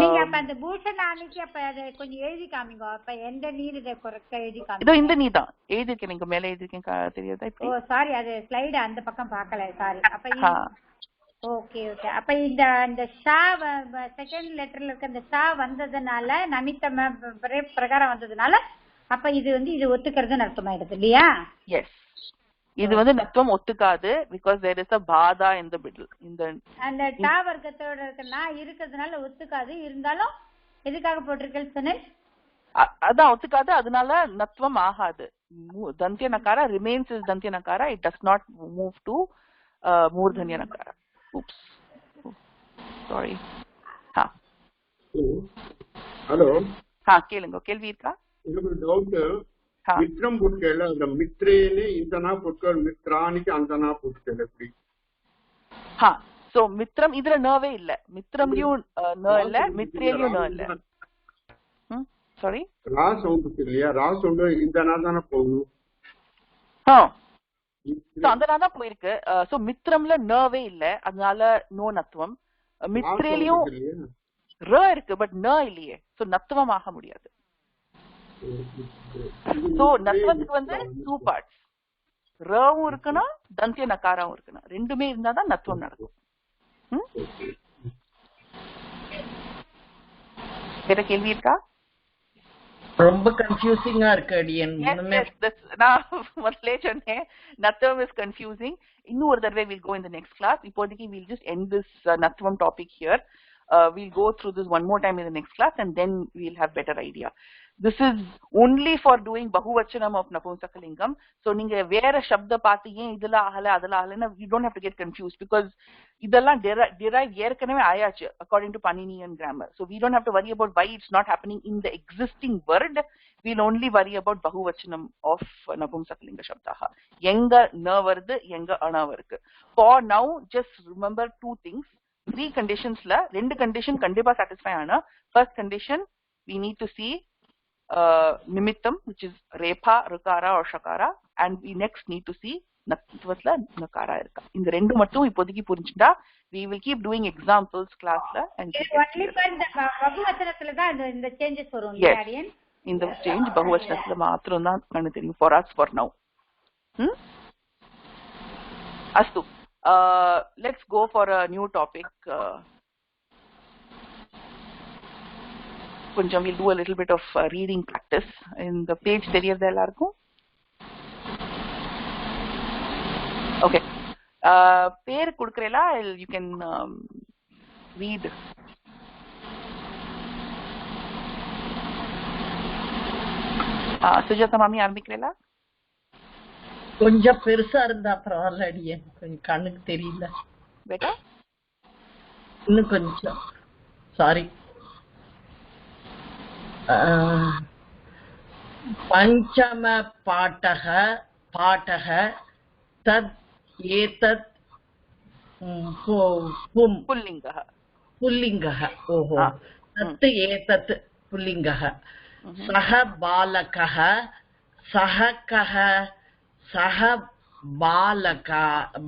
நீங்க அப்ப அந்த பூஷணானிக்கு அப்ப அத கொஞ்சம் எழுதி காமிங்க. அப்ப எந்த நீர் இத கரெக்ட்டா எழுதி காமிங்க. இதோ இந்த நீ தான் எழுதிருக்கேன், நீங்க மேலே எழுதிருக்கேன் தெரியாதா? ஓ சாரி, அது ஸ்லைடு அந்த பக்கம் பார்க்கல, சாரி. அப்ப ஓகே ஓகே. அப்ப இந்த ஷா செகண்ட் லெட்டர்ல இருக்க அந்த ஷா வந்ததனால நமித்தம பிரகாரம் வந்ததனால அப்ப இது வந்து இது ஒத்துக்கிறதுன்னு அர்த்தமாயிடுது இல்லையா? எஸ், இது வந்து நத்வம் ஒத்துக்காது because there is a bada in the middle. அந்த டா வர்க்கத்தோட இருக்கனா இருக்குதுனால ஒத்துக்காது. இருந்தாலும் எதுக்காக போட்டுருக்கேன்னு சொன்னேன், அதான் ஒத்துக்காது, அதனால நத்வம் ஆகாது. தந்திய Nagara remains as தந்திய Nagara, it does not move to மூர்தன்ய Nagara. oops sorry. Hello கேளுங்க, கேள்வி இருக்கா? எனக்கு டவுட், மித்ரம் போட்டுக்கல அந்த மித்ரேனே இந்தனா போட்டுக்கல், மித்ரானிக்கு அந்தனா போட்டுக்கல எப்படி? சோ மித்ரம் இதுல நவே இல்ல, மித்ரம்லயும் ந இல்ல, மித்ரேலயும் ந இல்ல. சாரி, ரா சவுண்ட் இருக்கு இல்லையா? ரா சவுண்ட் இந்தனா தான போகும். சோ அந்தனா தான் போயிருக்கு. சோ மித்ரம்ல நவே இல்ல, அதனால நோ நத்வம். மித்ரேலயும் ர இருக்கு பட் ந இல்லையே, சோ நத்வம் ஆக முடியாது. சோ நத்வத்துக்கு வந்து டூ பார்ட்ஸ், ரவும் இருக்கணும் தந்திய நகாராவும் இருக்கணும், ரெண்டுமே இருந்தாதான் நத்வம் நடக்கும். வேற கேள்வி இருக்கா? ரொம்ப கன்ஃபியூசிங்கா இருக்கு அடியன். Natvam is confusing. இன்னும் ஒரு தடவை we'll go in the next class. இப்போதைக்கு we'll just end this Natvam topic here. We'll go through this one more time in the next class and then we'll have better idea. This is only for doing bahuvachanam of napumsakalingam. So நீங்க வேற சப்த பார்த்து ஏன் இதல ஆகல அதல ஆகலன்னா you don't have to get confused because இதெல்லாம் derive ஏற்கனவே ஆயாச்சு according to Paninian grammar. So we don't have to worry about why it's not happening in the existing word. We'll only worry about bahuvachanam of napumsakalinga shabdaha. Enga na varudhu enga ana varukku. For now just remember two things. Three conditions la rendu condition kandipa satisfy ana. First condition we need to see nimittam which is repa rukara or shakara and we next need to see natvatla nakara irka. Indha rendu mattum ipodiki purinjunda we will keep doing examples class la and only for the bahuvachanathula da indha changes varum yes. In the change bahuvachanathula maatram dhaan kannu theriyum for us for now. Astu let's go for a new topic. We'll do a little bit of reading practice. In the page theriyadha ellarkum. Okay. Per kudukrela you can read. Sujata mami ஆரம்பிக்கிறீங்களா? கொஞ்சம் பெருசா இருந்தா பரவாயில்ல அடியே, கொஞ்சம் கண்ணுக்கு தெரியல. பேட்டா இன்னும் கொஞ்சம் சாரி. பஞ்சம பாட்டக பாட்டக தத் ஏதத் புல்லிங்கः புல்லிங்கः. ஓஹோ, தத் ஏதத் புல்லிங்கः. சஹ பாலகः சஹ கஹ சஹ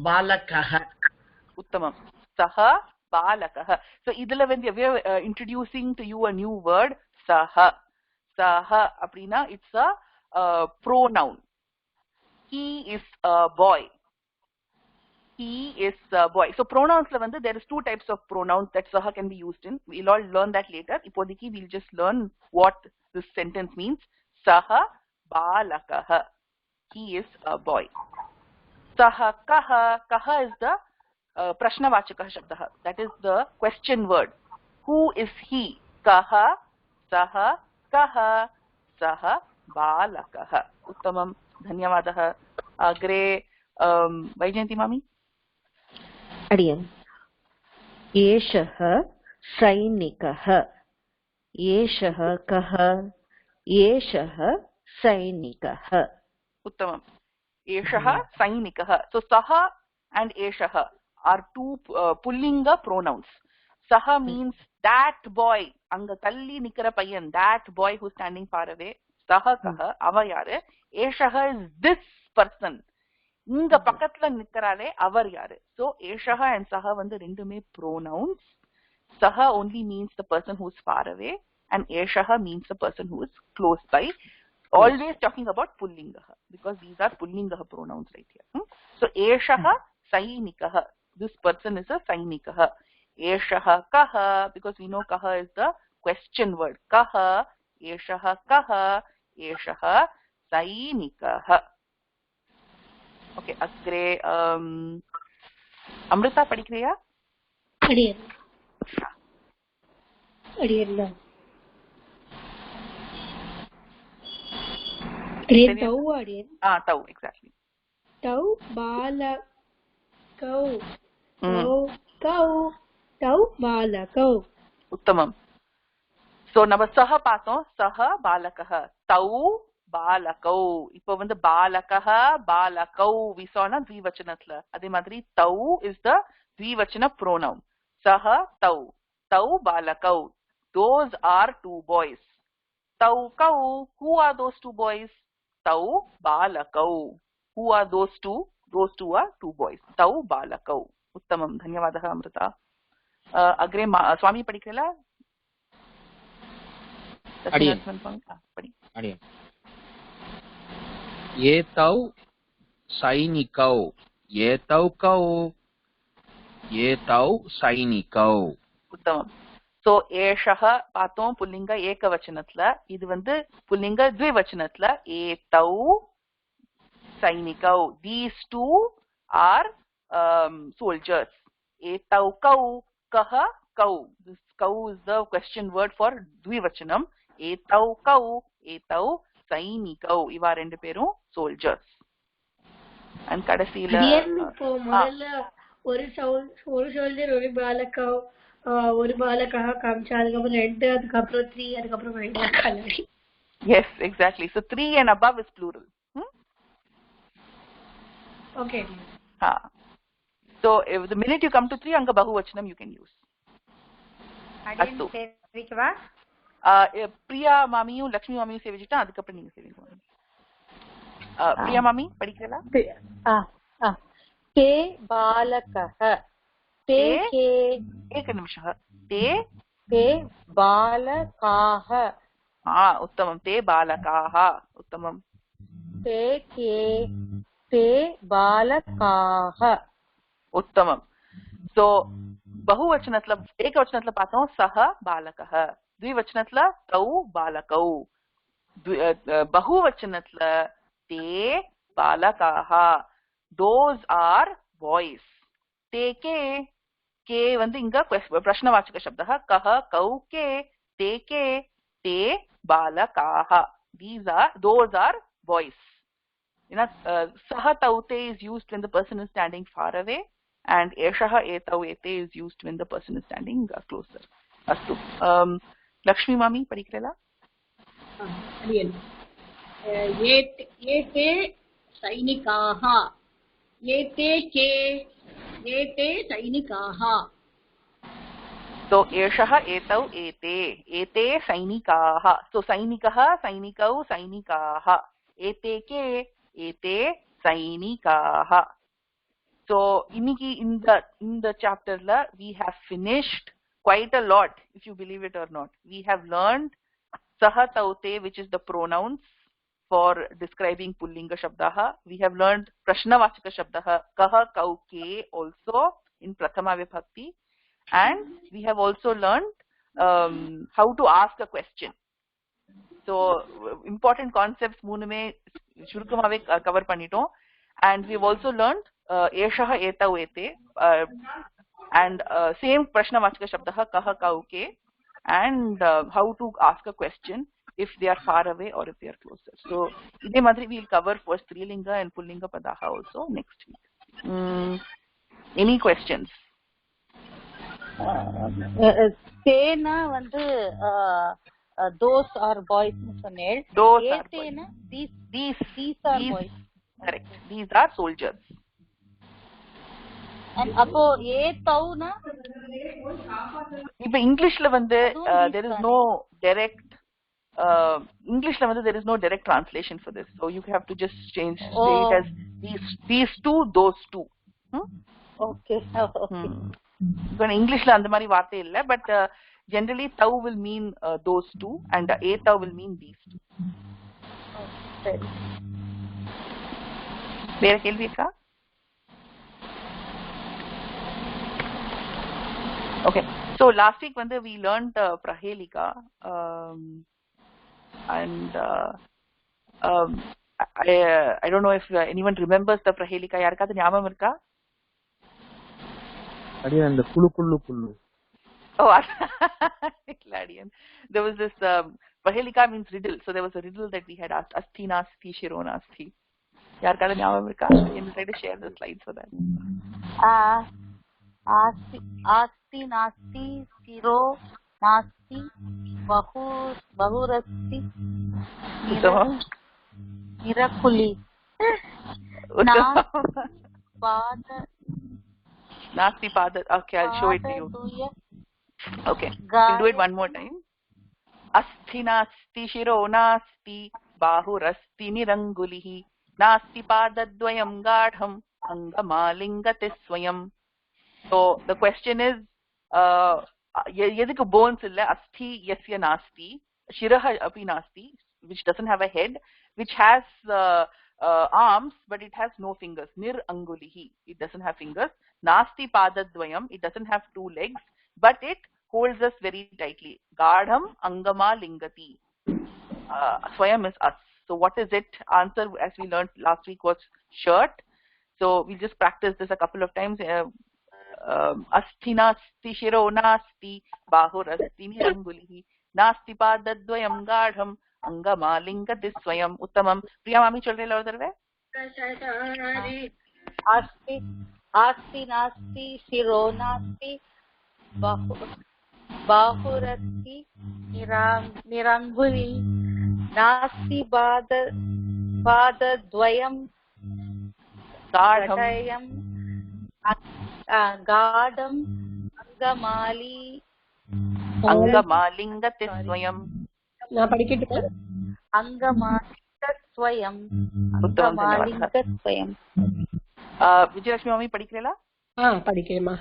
பாலகः. உத்தமம். சஹ பாலகः. So idla when we are introducing to you a new word saha. Saha அப்படினா it's a pronoun. He is a boy. He is a boy. So pronouns la vandu there is two types of pronouns that saha can be used in. We'll all learn that later. Ipodiki we'll just learn what this sentence means. Saha balakah. He is a boy. Saha kaha. Kaha is the prashnavachaka shabdah. That is the question word. Who is he? Kaha saha kaha saha balakah. Uttamam. Dhanyavadah. Agre Vaijayanti mami. अडियन् एषः सैनिकः. एषः कः? एषः सैनिकः. उत्तमम्. एषः सैनिकः. So saha and eshaha are two pullinga pronouns. Saha means that boy, anga talli nikara payyan, that boy who's standing far away. Saha kaha ava yaru. Eshaha is this person, inga பக்கத்துல நிக்கறாரே அவர் யாரு. So eshaha and saha வந்து ரெண்டுமே pronouns. Saha only means the person who is far away and eshaha means the person who is close by. Always talking about pullinga because these are pullinga pronouns right here. So eshaha sainikah, this person is a sainikah. Eshaha kaha, because we know kaha is the question word. Kaha eshaha kaha eshaha sainikah. Okay, agre Amrita padikriya? Adiyan. Adiyan. Adiyan tau adiyan. Tau exactly. Tau bala kau. Tau bala kau. Uttamam. So நம்ம சஹ பார்த்தோம். சஹ பாலகः. தௌ பாலகௌ. இப்போ வந்து பாலகः பாலகௌ we saw na dvivachanatla. அதே மாதிரி தௌ is the dvivachana pronoun. சஹ தௌ. தௌ பாலகௌ. Those are two boys. Tau kau. Who are those two boys? Tau balakau. Who are those two? Those two are two boys. Tau balakau. Uttamam. Dhanyavadah Amrita. Agre Swami padikala? Adiyan. Adiyan. Etau sainikau. Etau kau. Etau sainikau. Uttamam. So ஏஷஹ பார்த்தோம் புல்லிங்க ஏகவச்சனத்துல, இது வந்து புல்லிங்க த்விவச்சனத்துல. ஏதௌ சைனிகௌ, these two are soldiers. ஏதௌ cow கஹ cow, this cow is the question word for த்விவச்சனம். ஏதௌ கௌ ஏதௌ சைனிகௌ, இவா ரெண்டு பேரும் soldiers. And கடைசியில இப்போ முதல்ல ஒரு சோல்ஜர் ஒரு பாலகா ஒரு பாலகா காமிச்சா, அதுக்கப்புறம் 2, அதுக்கப்புறம் 3, அதுக்கப்புறம் 2. Yes, exactly. So 3 and above is plural. Okay. So if the minute you come to 3, anga bahuvachanam you can use. Astu. சேவிக்கவா? Priya மாமியும் Lakshmi மாமியும் சேவிச்சுட்டா அதுக்கப்புறம் நீங்க சேவிக்கணும். பிரியா மாமி படிக்கிறீங்களா? ते बालकः, ते के एक निमिषः, ते बालकाः. उत्तमं, ते बालकाः, उत्तमं. ते के ते बालकाः, उत्तमं. So बहुवचनत्ल एकवचनत्ल பார்த்தோம் सः बालकः, द्विवचनत्ल तौ बालकौ, बहुवचनत्ल ते बालकाः, those are boys. ते के வந்து இங்க பிரश्नवाचक शब्दः, कः कौ के ते ते बालकाः, those are boys. You know, सः तौ ते is used when the person is standing far away, and एषः एतौ एते is used when the person is standing closer. अस्तु, लक्ष्मी मामी पठिकला? एते सैनिकाः, एते के एते सैनिकाः. So एषः एतौ एते एते सैनिकाः. So सैनिकः सैनिकौ सैनिकाः, एते के एते सैनिकाः. So இன்னைக்கு இந்த chapterல we have finished quite a lot, if you believe it or not. We have learned saha taute, which is the pronouns for describing pullinga shabdaha. We have learned prashnavachaka shabdaha kaha kau ke also in prathama vibhakti, and we have also learned how to ask a question. So important concepts moonu mein shurkamave cover பண்ணிட்டோம். And we have also learned एषः एतौ एते, and same prashnavachaka shabdah kaha kau ke, and how to ask a question if they are far away or if they are closer. So ide madri we will cover for strilinga and pullinga padaha also next week. Any questions? தேனா வந்து those are boys னு சொன்னேன். ஏதேனா these are boys. Correct, these are soldiers. And அப்போ ஏதௌனா இப்ப இங்கிலீஷ்ல வந்து there is no direct Englishல வந்து there is no direct translation for this, so you have to just change, say it as these two, those two. Okay. So Englishல அந்த மாதிரி வார்த்தை இல்ல, but generally tau will mean those two, and etau will mean these two. சரி. வேற கேள்வி இருக்கா? Okay, so last week when we learned prahelika, and I don't know if anyone remembers the prahelika. Yarukku ஞாபகம் இருக்கா? அடியன் அந்த குளு குளு குளு. Oh, Gladian. There was this prahelika means riddle. So there was a riddle that we had asked, asti nasti shiro nasti. Yarukku ஞாபகம் இருக்கா? I will try to share the slides for that. आस्ति नास्ति शिरो नास्ति बहुरस्ति निरकुली नास्ति pada. Okay, I'll show it to you. Okay, we'll do it one more time. Asti nasti shiro nasti bahurasti nirangulihi nasti padadvayam gadham angamalingate swayam. So the question is, yedikku bones illa, asti yasya nasti, shiraha api nasti, which doesn't have a head, which has arms but it has no fingers. Nir angulihi, it doesn't have fingers. Nasti padadvayam, it doesn't have two legs but it holds us very tightly. Gadham angama lingati. Swayam is us. So what is it? Answer, as we learned last week, was shirt. So we'll just practice this a couple of times. Asti nasti shiro nasti bahur asti nirangulihi nasti padadvayam gadham angama lingati swayam. Uttamam. Priya mami chal rahi la udhar asti asti nasti shiro nasti bahurasti niranguli nasti padadvayam gadham gadam angamalingati swayam. நான் படிக்கட்டுமா? अंगमालिंगस्वयं Vijayalakshmi mummy படிக்கிறீங்களா? படிக்கிறேம்மா.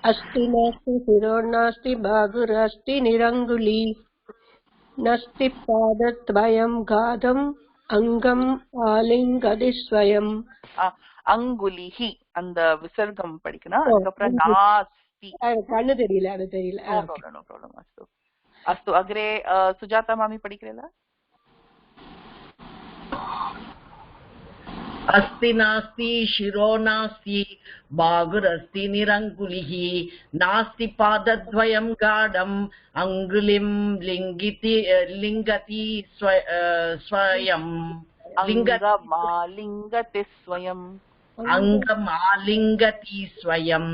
अस्ति नास्ति शिरो नास्ति बाहुरस्ति निरंगुली नस्ति पादद्वयं गादम् अंगम आलिंगति स्वयं. அங்குலிஹி அந்த விசர்க்கம் படிக்கணும். அதுக்கப்புறம் நாஸ்தி. கண்ணு தெரியல, அது தெரியல. No problem. அஸ்து अस्तु. अग्रे सुजाता मामी पठिक्रीला? अस्ति नास्ति शिरो नास्ति बाहुरस्ति निरंगुलिः नास्ति पादद्वयं गाढम् अंगुलिं लिंगति स्वयं. अंगमालिंगति स्वयं. अंगमालिंगति स्वयं.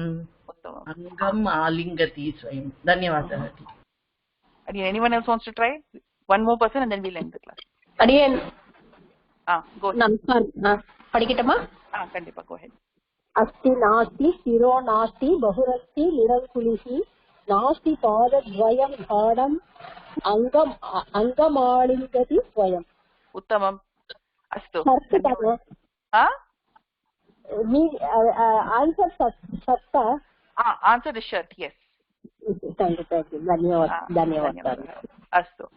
अंगमालिंगति स्वयं. धन्यवादः. Anyone else wants to try? One more person and then we'll end the class. Adiyan. Go ahead. Namaskar. Padikitama? Kandipa, go ahead. Asti nasti shiro nasti bahurasti nirankulihi nasti padadvayam gadam angamalingati swayam. Uttamam. Astu. Answer satta. Answer the shirt, yes. Thank you. धन्यवादः.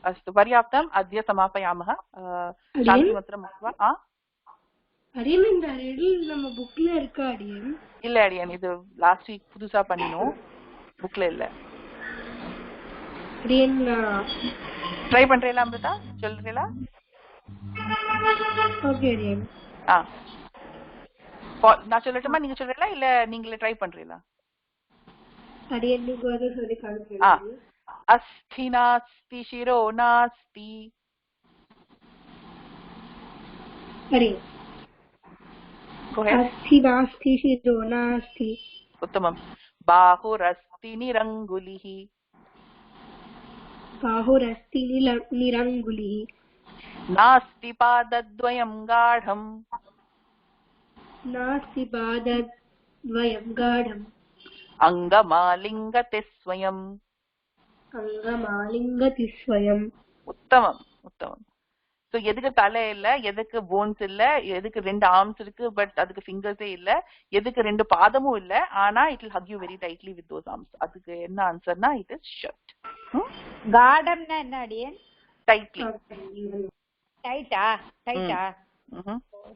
अस्तु पर्याप्तम्. अद्य समापयामः. शान्तिमन्त्रम् उक्त्वा. அடியன் இந்த ரெடில் நம்ம புக்ல இருக்கா அடியன்? இல்ல அடியன், இது லாஸ்ட் வீக் புதுசா பண்ணினோம், புக்ல இல்ல. அடியன் ட்ரை பண்றீங்களா அமிர்தா? சொல்றீங்களா? ஓகே அடியன். நான் சொல்லட்டுமா, நீங்க சொல்றீங்களா இல்ல நீங்களே ட்ரை பண்றீங்களா? அடியன் நீங்க வந்து சொல்லி காமிங்க. அஸ்தி நாஸ்தி சிரோ நாஸ்தி. அடியன் go ahead. அஸ்தி நாஸ்தி சிரோ நாஸ்தி. உத்தமம். பாஹுரஸ்தி நிரங்குலிஹி. பாஹுரஸ்தி நிரங்குலிஹி. நாஸ்தி பாதத்வயம் காடம். நாஸ்தி பாதத்வயம் காடம். अंगमालिंगति स्वयं. अंगमालिंगति स्वयं. உத்தமம். சோ எதுக்கு தலை இல்ல, எதுக்கு போன்ஸ் இல்ல, எதுக்கு ரெண்டு ஆர்ம்ஸ் இருக்கு பட் அதுக்கு ஃபிங்கர்ஸே இல்ல, எதுக்கு ரெண்டு பாதமும் இல்ல, ஆனா it will hug you very tightly with those arms. அதுக்கு என்ன ஆன்சர்னா it is shirt. காடம்னா என்ன அடியன்? டைட்லி.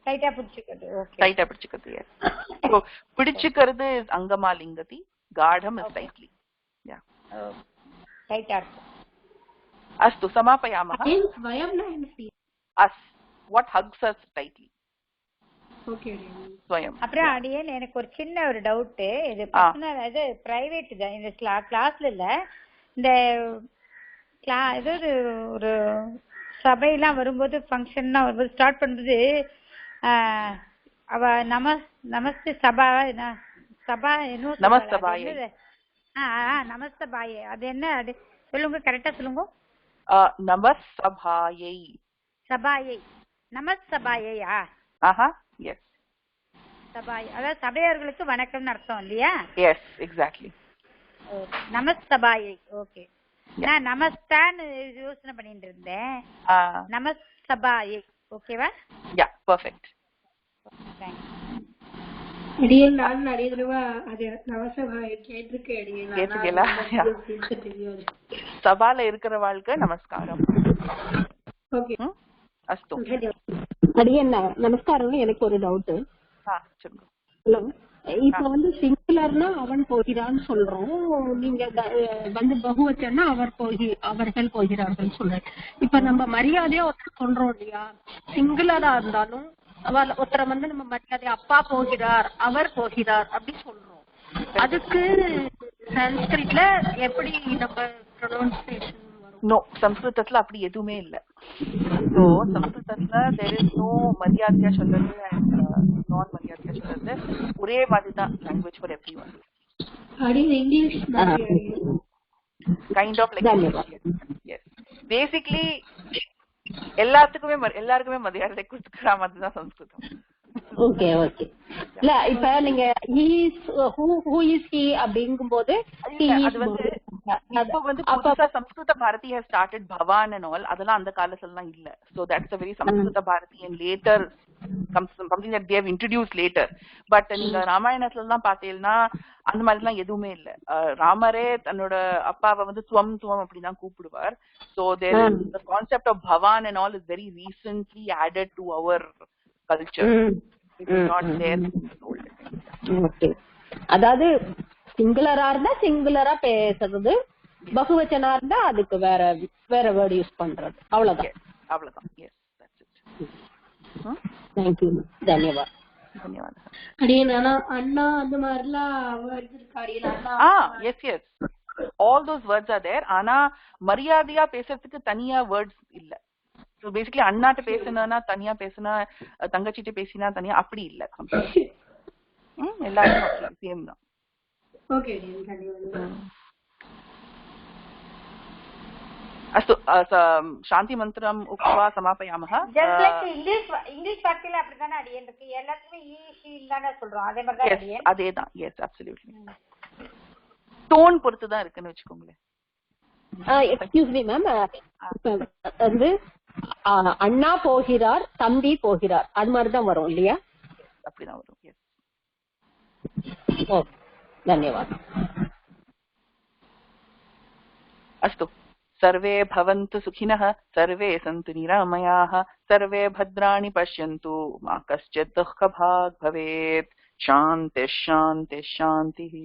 டைட்டா பிடிச்சுக்கிறது. ஓகே, டைட்டா பிடிச்சுக்கிறது. சோ பிடிச்சுக்கிறது is அங்கமாலிங்கதி, காடம் is tightly. யா, டைட்டா இருக்கு. அஸ்து சமாபயாமः. ஸ்வயம்னா என்ன? us, what hugs us tightly. Okay. ஸ்வயம். அப்புறம் அடியன் எனக்கு ஒரு சின்ன ஒரு டவுட். இது பர்சனல், இது பிரைவேட் தான், இந்த கிளாஸ்ல இல்ல. இந்த ஏதாவது ஒரு சபையெல்லாம் வரும்போது, ஃபங்க்ஷன்லாம் வரும்போது ஸ்டார்ட் பண்றது அவ நமஸ்தே சபா என்ன நமஸ்தபாயே. நமஸ்தபாயே, அது என்ன? அது சொல்லுங்க, கரெக்டா சொல்லுங்க. நமஸ்தபாயை. சபாயை, நமஸ்தபாயா? எஸ். சபாய், அதாவது சபையர்களுக்கு வணக்கம்னு அர்த்தம் இல்லையா? S, exactly. நமஸ்தபாயை. ஓகே, நான் நமஸ்தான்னு யோசனை பண்ணிட்டு இருந்தேன். நமஸ்தபாயை. ஓகேவா? யா, பெர்ஃபெக்ட். அடியன் நான் நிறைய தடவை அது நமஸ்தபாயை கேட்டிருக்கேன். கேட்டிருக்கீங்களா? சபால இருக்கிற வாழ்க்கை நமஸ்காரம். ஓகே, அஸ்து. அடியன் நமஸ்காரம். எனக்கு ஒரு டவுட். சொல்லுங்க. ஹலோ, இப்ப வந்து சிங்குலர்னா அவன் போகிறான்னு சொல்றோம், நீங்க வந்து பகுவச்சன்னா அவர்கள் போகிறார்கள் சொல்றேன். இப்ப நம்ம மரியாதையா ஒருத்தர் சொல்றோம் இல்லையா, சிங்குலரா இருந்தாலும் ஒருத்தரை வந்து நம்ம மரியாதையா அப்பா போகிறார், அவர் போகிறார் அப்படி சொல்றோம். அதுக்கு சான்ஸ்கிரிட்ல எப்படி நம்ம ப்ரொனவுன்சியேஷன் வரும்? நோ, சம்ஸ்கிருதத்துல அப்படி எதுவுமே இல்ல. சோ சம்ஸ்கிருதத்துல there is no மரியாதையா சொல்றது and non மரியாதையா சொல்றது ஒரே மாதிரி தான் language for everyone. English kind of like yes. Basically எல்லாருக்குமே மரியாதை கொடுக்குற மாதிரி தான் சம்ஸ்கிருதம். Okay okay. இல்ல இப்ப நீங்க who is he அப்படிங்கும்போது அது வந்து இப்ப வந்து புதுசா சம்ஸ்கிருத Bharathi has started bhavan and all, அதெல்லாம் அந்த காலத்துல எல்லாம் இல்ல. So that's a very Sanskrit Bharathi and later something that they have introduced later. But நீங்க ராமாயணத்துல எல்லாம் பாத்தீங்கன்னா அந்த மாதிரி எல்லாம் எதுவுமே இல்ல. ராமரே தன்னோட அப்பாவை வந்து துவம் துவம் அப்படிதான் கூப்பிடுவார். So there is the concept of bhavan and all is very recently added to our culture. It is not there in the old time. Okay. அதாவது சிங்குலரா இருந்தா சிங்குலரா பேசுறது, பகுவச்சனா இருந்தா அதுக்கு வேற வேர்ட் யூஸ் பண்றது, அவ்வளவுதான். அவ்வளவுதான். Yes, that's it. Thank you. தன்யவாத். தன்யவாத். அடியேனா அண்ணா அந்த மாதிரிலாம் வேர்ட்ஸ் இருக்கு அடியேனா. Yes yes, all those words are there. ஆனா மரியாதையா பேசுறதுக்கு தனியா வேர்ட்ஸ் இல்ல. So basically அண்ணாட்ட பேசினா தனியா பேசினா, தங்கச்சிட்ட பேசினா தனியா, அப்படி இல்ல. எல்லாரும் சேம் தான். ஓகே, धन्यवाद. अस्तु, शांति मंत्रम उक्त्वा समापयामः. just like english வார்த்தையில அப்படிதானே அடியேன் இருக்கு, எல்லாத்துமே ஈ ஷீ தான சொல்றோம், அதே மாதிரி தான் அடியேன். அதேதான். S, absolutely. டோன் பொறுத்து தான் இருக்குன்னு வெச்சுக்கோங்களேன். எக்ஸ்கியூஸ் மீ மேம், வந்து அண்ணா போகிறார், தம்பி போகிறார், அது மாதிரி தான் வரும் இல்லையா? அப்படிதான் வரும். எஸ். ஓகே, धन्यवाद. अस्तु, सर्वे भवन्तु सुखिनः, सर्वे सन्तु निरामयाः, सर्वे भद्राणि पश्यन्तु, मा कश्चित् दुःखभाग् भवेत्. शान्तिः शान्तिः शान्तिः.